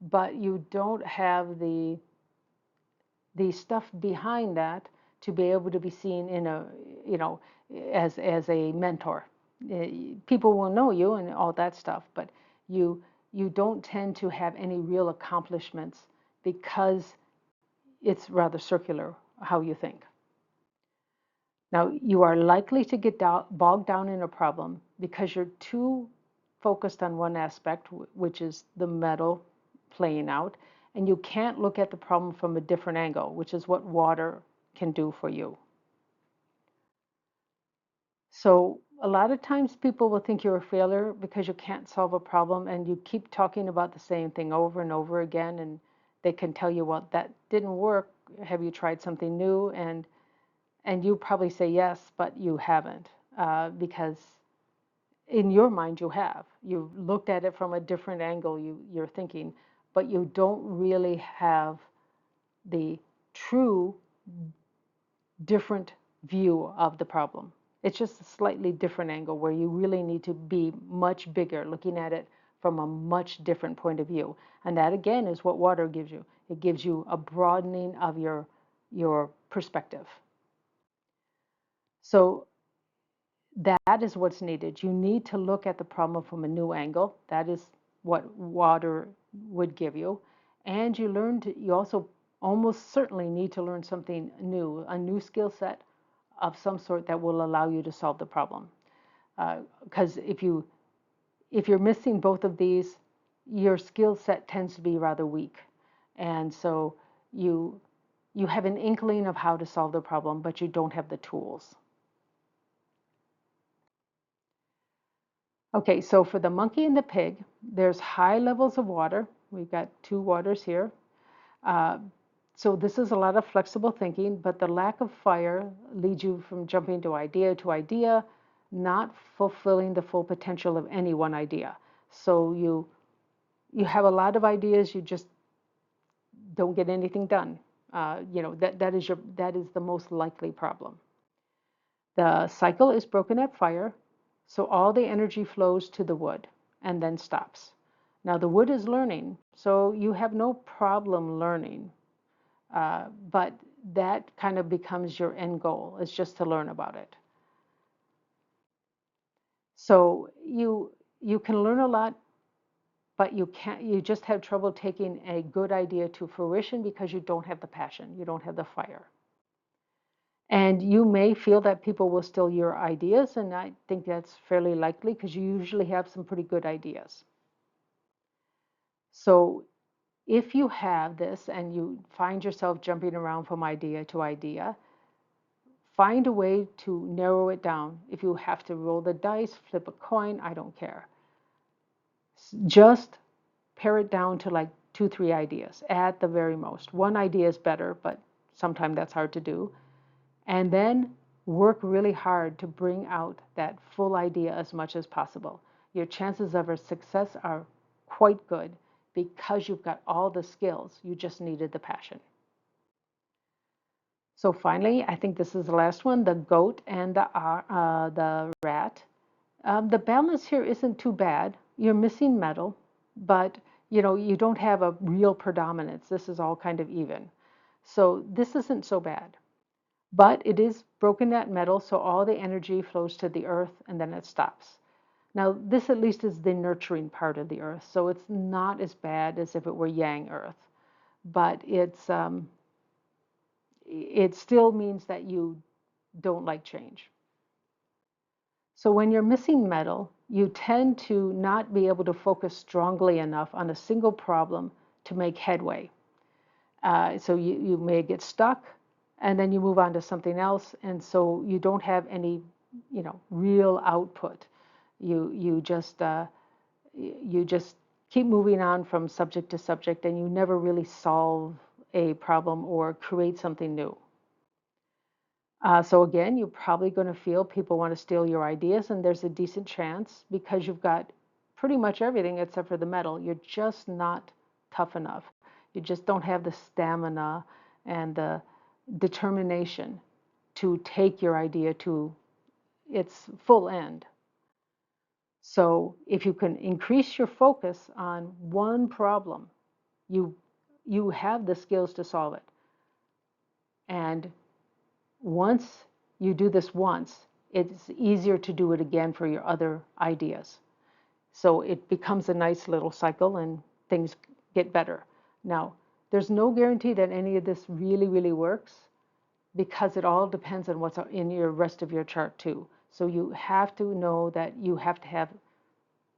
but you don't have the stuff behind that to be able to be seen in a, you know, as a mentor. People will know you and all that stuff, but you you don't tend to have any real accomplishments because it's rather circular how you think. Now, you are likely to get bogged down in a problem because you're too focused on one aspect, which is the metal playing out, and you can't look at the problem from a different angle, which is what water can do for you. So, a lot of times people will think you're a failure because you can't solve a problem and you keep talking about the same thing over and over again, and they can tell you, well, that didn't work. Have you tried something new? And you probably say yes, but you haven't, because in your mind you have. You've looked at it from a different angle, you're thinking, but you don't really have the true different view of the problem. It's just a slightly different angle where you really need to be much bigger, looking at it from a much different point of view. And that again is what water gives you. It gives you a broadening of your perspective. So that is what's needed. You need to look at the problem from a new angle. That is what water would give you. And you also almost certainly need to learn something new, a new skill set of some sort that will allow you to solve the problem. Because if you're missing both of these, your skill set tends to be rather weak. And so you you have an inkling of how to solve the problem, but you don't have the tools. Okay, so for the monkey and the pig, there's high levels of water. We've got two waters here. Uh, so this is a lot of flexible thinking, but the lack of fire leads you from jumping to idea, not fulfilling the full potential of any one idea. So you have a lot of ideas, you just don't get anything done. That is the most likely problem. The cycle is broken at fire, so all the energy flows to the wood and then stops. Now the wood is learning, so you have no problem learning, but that kind of becomes your end goal, is just to learn about it. So you can learn a lot, but you just have trouble taking a good idea to fruition because you don't have the passion, you don't have the fire. And you may feel that people will steal your ideas, and I think that's fairly likely because you usually have some pretty good ideas. So if you have this and you find yourself jumping around from idea to idea, find a way to narrow it down. If you have to roll the dice, flip a coin, I don't care. Just pare it down to like 2, 3 ideas at the very most. One idea is better, but sometimes that's hard to do. And then work really hard to bring out that full idea as much as possible. Your chances of a success are quite good because you've got all the skills. You just needed the passion. So finally, I think this is the last one, the goat and the rat. The balance here isn't too bad. You're missing metal, but you don't have a real predominance. This is all kind of even. So this isn't so bad. But it is broken net metal, so all the energy flows to the earth and then it stops. Now, this at least is the nurturing part of the earth, so it's not as bad as if it were yang earth. But it still means that you don't like change. So when you're missing metal, you tend to not be able to focus strongly enough on a single problem to make headway. So you may get stuck and then you move on to something else. And so you don't have any, real output. You just keep moving on from subject to subject and you never really solve a problem or create something new. So again, you're probably going to feel people want to steal your ideas, and there's a decent chance because you've got pretty much everything except for the metal. You're just not tough enough. You just don't have the stamina and the determination to take your idea to its full end. So if you can increase your focus on one problem, you you have the skills to solve it. And once you do this once, it's easier to do it again for your other ideas. So it becomes a nice little cycle and things get better. Now, there's no guarantee that any of this really, really works because it all depends on what's in your rest of your chart too. So you have to know that you have to have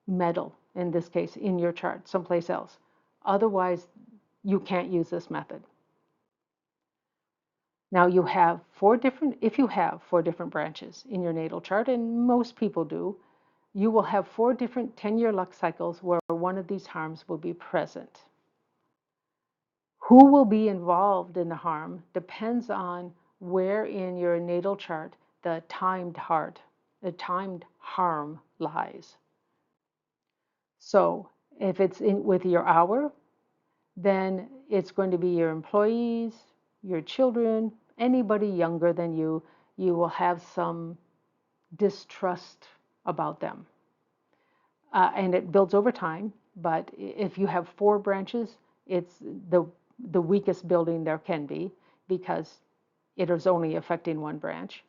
metal, in this case, in your chart someplace else. Otherwise, you can't use this method. Now you have if you have 4 different branches in your natal chart, and most people do, you will have 4 different 10-year luck cycles where one of these harms will be present. Who will be involved in the harm depends on where in your natal chart the the timed harm lies. So if it's in with your hour, then it's going to be your employees, your children, anybody younger than you. You will have some distrust about them. And it builds over time, but if you have 4 branches, it's the weakest building there can be because it is only affecting one branch.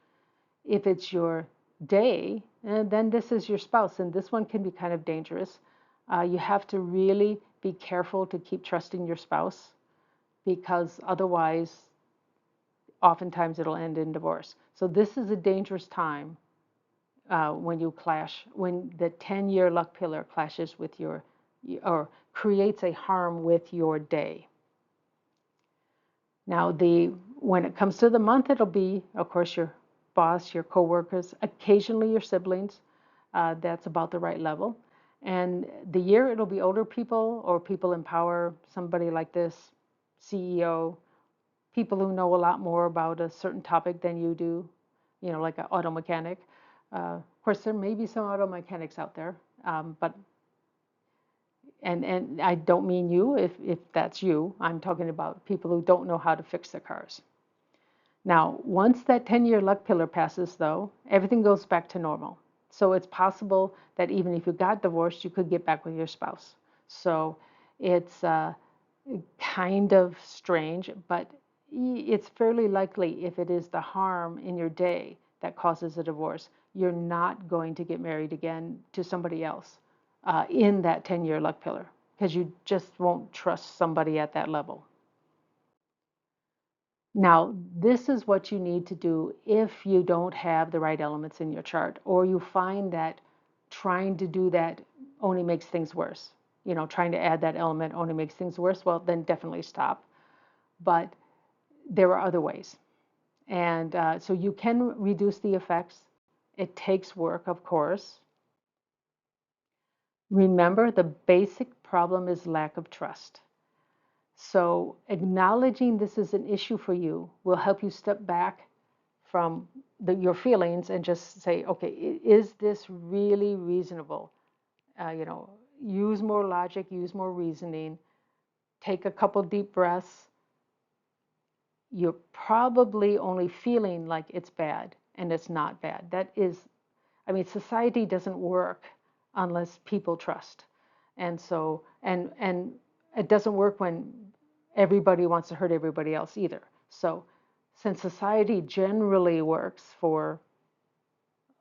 If it's your day, then this is your spouse, and this one can be kind of dangerous. You have to really be careful to keep trusting your spouse because otherwise, oftentimes it'll end in divorce. So this is a dangerous time when you clash, when the 10-year luck pillar clashes with or creates a harm with your day. Now, when it comes to the month, it'll be, of course, your boss, your coworkers, occasionally your siblings. That's about the right level. And the year, it'll be older people or people in power, somebody like this, CEO, people who know a lot more about a certain topic than you do, like an auto mechanic. Of course, there may be some auto mechanics out there, but and I don't mean you if that's you. I'm talking about people who don't know how to fix their cars. Now, once that 10-year luck pillar passes, though, everything goes back to normal. So it's possible that even if you got divorced, you could get back with your spouse. So it's kind of strange, but it's fairly likely if it is the harm in your day that causes a divorce, you're not going to get married again to somebody else in that 10-year luck pillar because you just won't trust somebody at that level. Now, this is what you need to do if you don't have the right elements in your chart, or you find that trying to do that only makes things worse. Trying to add that element only makes things worse. Well, then definitely stop. But there are other ways. And so you can reduce the effects. It takes work, of course. Remember, the basic problem is lack of trust. So acknowledging this is an issue for you will help you step back from your feelings and just say, okay, is this really reasonable? You know, use more logic, use more reasoning, take a couple deep breaths. You're probably only feeling like it's bad, and it's not bad. That is, I mean, society doesn't work unless people trust. And so, and it doesn't work when everybody wants to hurt everybody else either. So, since society generally works for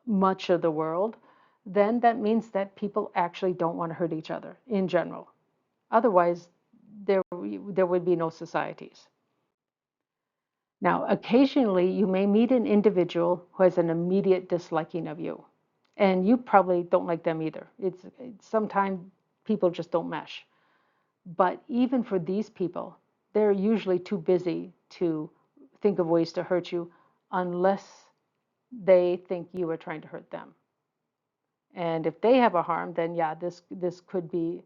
much of the world, then that means that people actually don't want to hurt each other in general. Otherwise, there would be no societies. Now, occasionally you may meet an individual who has an immediate disliking of you, and you probably don't like them either. It's sometimes people just don't mesh. But even for these people, they're usually too busy to think of ways to hurt you unless they think you are trying to hurt them. And if they have a harm, then yeah, this could be,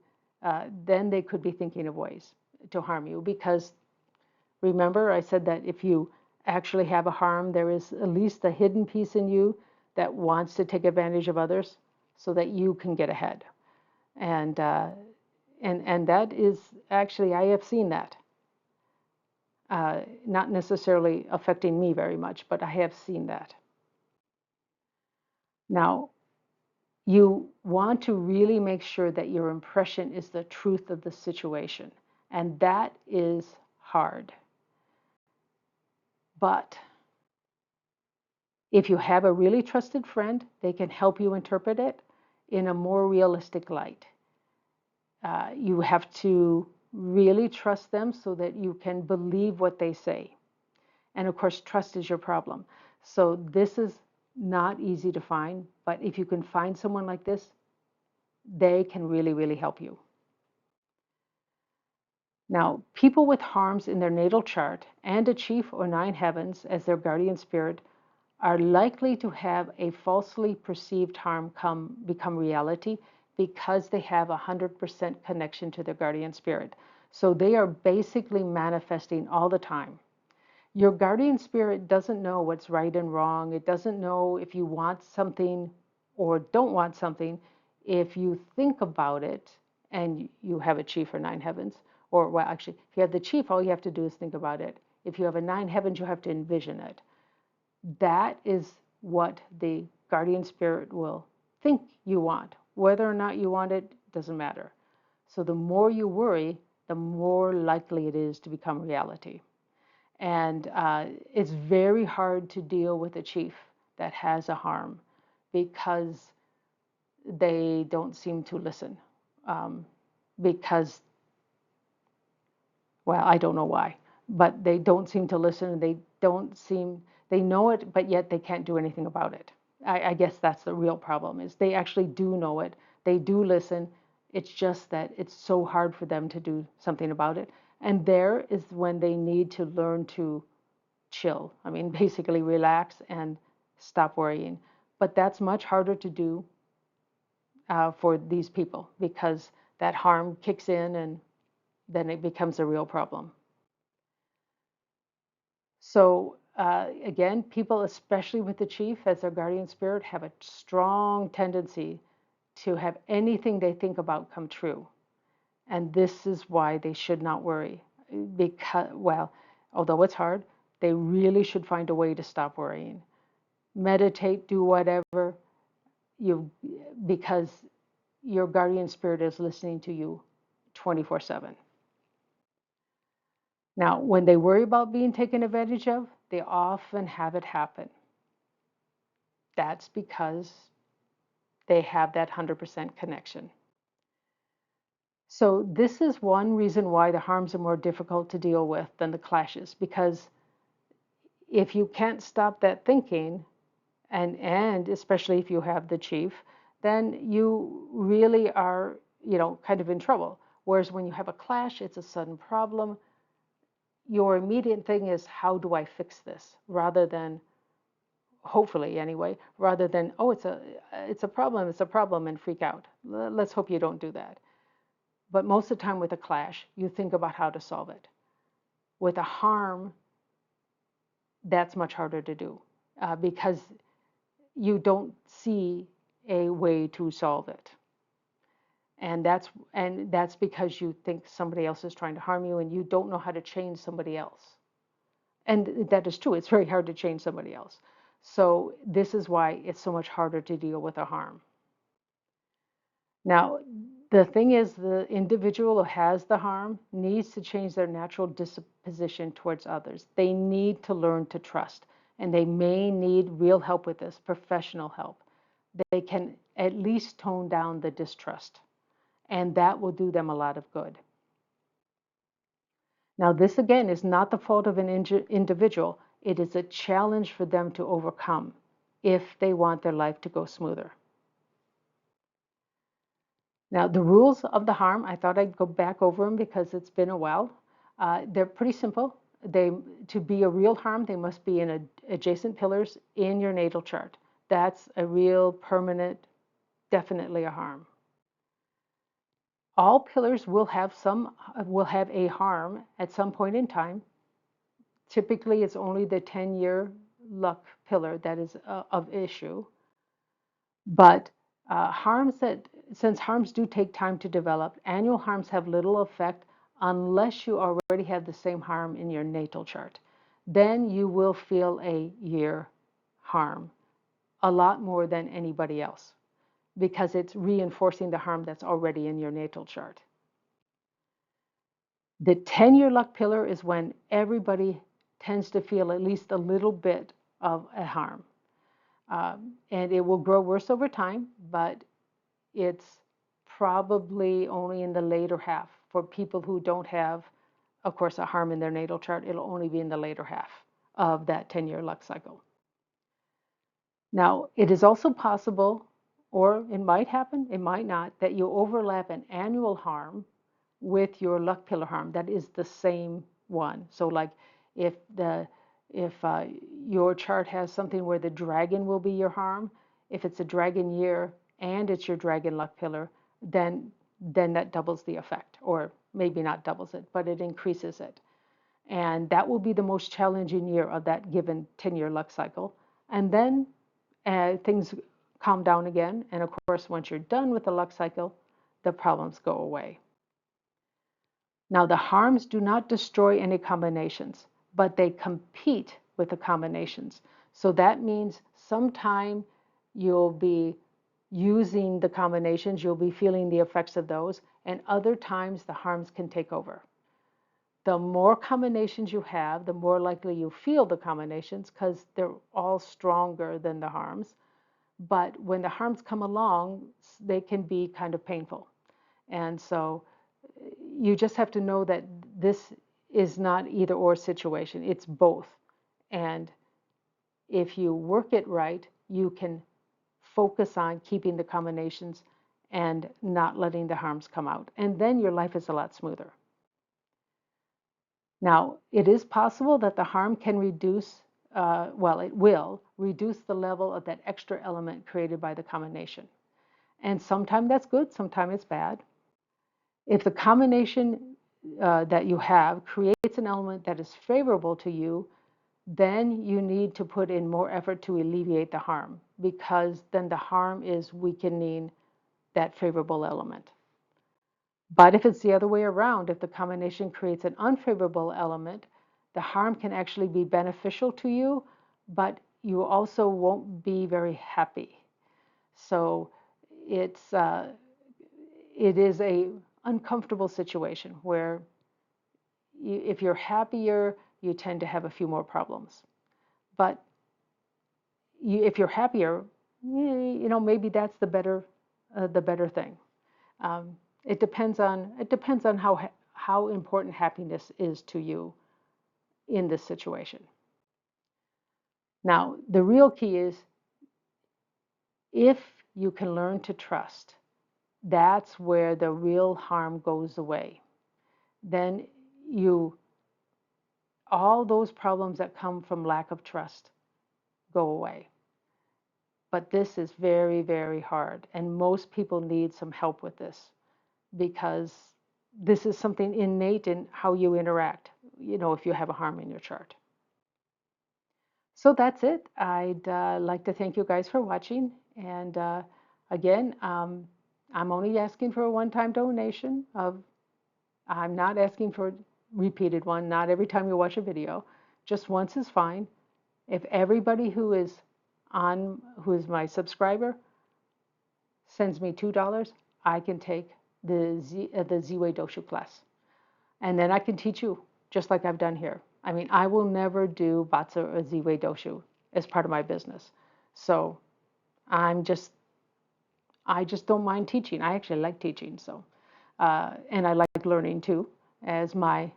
then they could be thinking of ways to harm you. Because remember, I said that if you actually have a harm, there is at least a hidden piece in you that wants to take advantage of others so that you can get ahead. And and that is actually, I have seen that. Not necessarily affecting me very much, but I have seen that. Now, you want to really make sure that your impression is the truth of the situation. And that is hard. But if you have a really trusted friend, they can help you interpret it in a more realistic light. You have to really trust them so that you can believe what they say. And of course, trust is your problem. So this is not easy to find, but if you can find someone like this, they can really, really help you. Now, people with harms in their natal chart and a chief or nine heavens as their guardian spirit are likely to have a falsely perceived harm become reality because they have 100% connection to their guardian spirit. So they are basically manifesting all the time. Your guardian spirit doesn't know what's right and wrong. It doesn't know if you want something or don't want something. If you think about it and you have a chief or nine heavens, or well, actually, if you have the chief, all you have to do is think about it. If you have a nine heavens, you have to envision it. That is what the guardian spirit will think you want. Whether or not you want it doesn't matter. So the more you worry, the more likely it is to become reality. And it's very hard to deal with a chief that has a harm because they don't seem to listen. Because, well, I don't know why, but they don't seem to listen. They don't seem, they know it, but yet they can't do anything about it. I guess that's the real problem is they actually do know it. They do listen. It's just that it's so hard for them to do something about it. And there is when they need to learn to chill. I mean, basically relax and stop worrying. But that's much harder to do for these people because that harm kicks in and then it becomes a real problem. So again, people, especially with the chief as their guardian spirit, have a strong tendency to have anything they think about come true. And this is why they should not worry. Because, well, although it's hard, they really should find a way to stop worrying. Meditate, do whatever you, because your guardian spirit is listening to you 24/7. Now, when they worry about being taken advantage of, they often have it happen. That's because they have that 100% connection. So this is one reason why the harms are more difficult to deal with than the clashes, because if you can't stop that thinking, and especially if you have the chief, then you really are, kind of in trouble. Whereas when you have a clash, it's a sudden problem. your immediate thing is, how do I fix this? Rather than, hopefully anyway, rather than, oh, it's a problem, and freak out. Let's hope you don't do that. But most of the time with a clash, you think about how to solve it. With a harm, that's much harder to do because you don't see a way to solve it. And that's because you think somebody else is trying to harm you, and you don't know how to change somebody else. And that is true. It's very hard to change somebody else. So this is why it's so much harder to deal with a harm. Now, the thing is, the individual who has the harm needs to change their natural disposition towards others. They need to learn to trust, and they may need real help with this, professional help. They can at least tone down the distrust, and that will do them a lot of good. Now, this again is not the fault of an individual. It is a challenge for them to overcome if they want their life to go smoother. Now, the rules of the harm, I thought I'd go back over them because it's been a while. They're pretty simple. To be a real harm, they must be in adjacent pillars in your natal chart. That's a real permanent, definitely a harm. All pillars will have a harm at some point in time. Typically, it's only the 10-year luck pillar that is of issue. But since harms do take time to develop, annual harms have little effect unless you already have the same harm in your natal chart. Then you will feel a year harm a lot more than anybody else because it's reinforcing the harm that's already in your natal chart. The 10-year luck pillar is when everybody tends to feel at least a little bit of a harm. And it will grow worse over time, but it's probably only in the later half. For people who don't have, of course, a harm in their natal chart, it'll only be in the later half of that 10-year luck cycle. Now, it is also possible, or it might happen, it might not, that you overlap an annual harm with your luck pillar harm that is the same one. So like if the if your chart has something where the dragon will be your harm, if it's a dragon year and it's your dragon luck pillar, then that doubles the effect, or maybe not doubles it, but it increases it. And that will be the most challenging year of that given 10-year luck cycle. And then things calm down again. And of course, once you're done with the luck cycle, the problems go away. Now, the harms do not destroy any combinations, but they compete with the combinations. So that means sometime you'll be using the combinations, you'll be feeling the effects of those, and other times the harms can take over. The more combinations you have, the more likely you feel the combinations because they're all stronger than the harms. But when the harms come along, they can be kind of painful. And so you just have to know that this is not either or situation, it's both. And if you work it right, you can focus on keeping the combinations and not letting the harms come out. And then your life is a lot smoother. Now, it is possible that the harm can reduce, well, it will reduce the level of that extra element created by the combination. And sometimes that's good, sometimes it's bad. If the combination that you have creates an element that is favorable to you, then you need to put in more effort to alleviate the harm, because then the harm is weakening that favorable element. But if it's the other way around, if the combination creates an unfavorable element, the harm can actually be beneficial to you, but you also won't be very happy. So it's it is a uncomfortable situation where if you're happier, you tend to have a few more problems. But if you're happier, maybe that's the better thing. It depends on how important happiness is to you in this situation. Now, the real key is if you can learn to trust, that's where the real harm goes away. Then you all those problems that come from lack of trust go away. But this is very, very hard. And most people need some help with this because this is something innate in how you interact, if you have a harm in your chart. So that's it. I'd like to thank you guys for watching. And again, I'm only asking for a one-time donation of, I'm not asking for a repeated one, not every time you watch a video. Just once is fine. If everybody who is my subscriber sends me $2, I can take the Z-Way Doshu class. And then I can teach you, just like I've done here. I mean, I will never do Batsa or Z-Way Doshu as part of my business. So I just don't mind teaching. I actually like teaching. So, and I like learning too, as my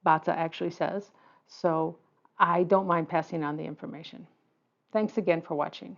Batsa actually says. So I don't mind passing on the information. Thanks again for watching.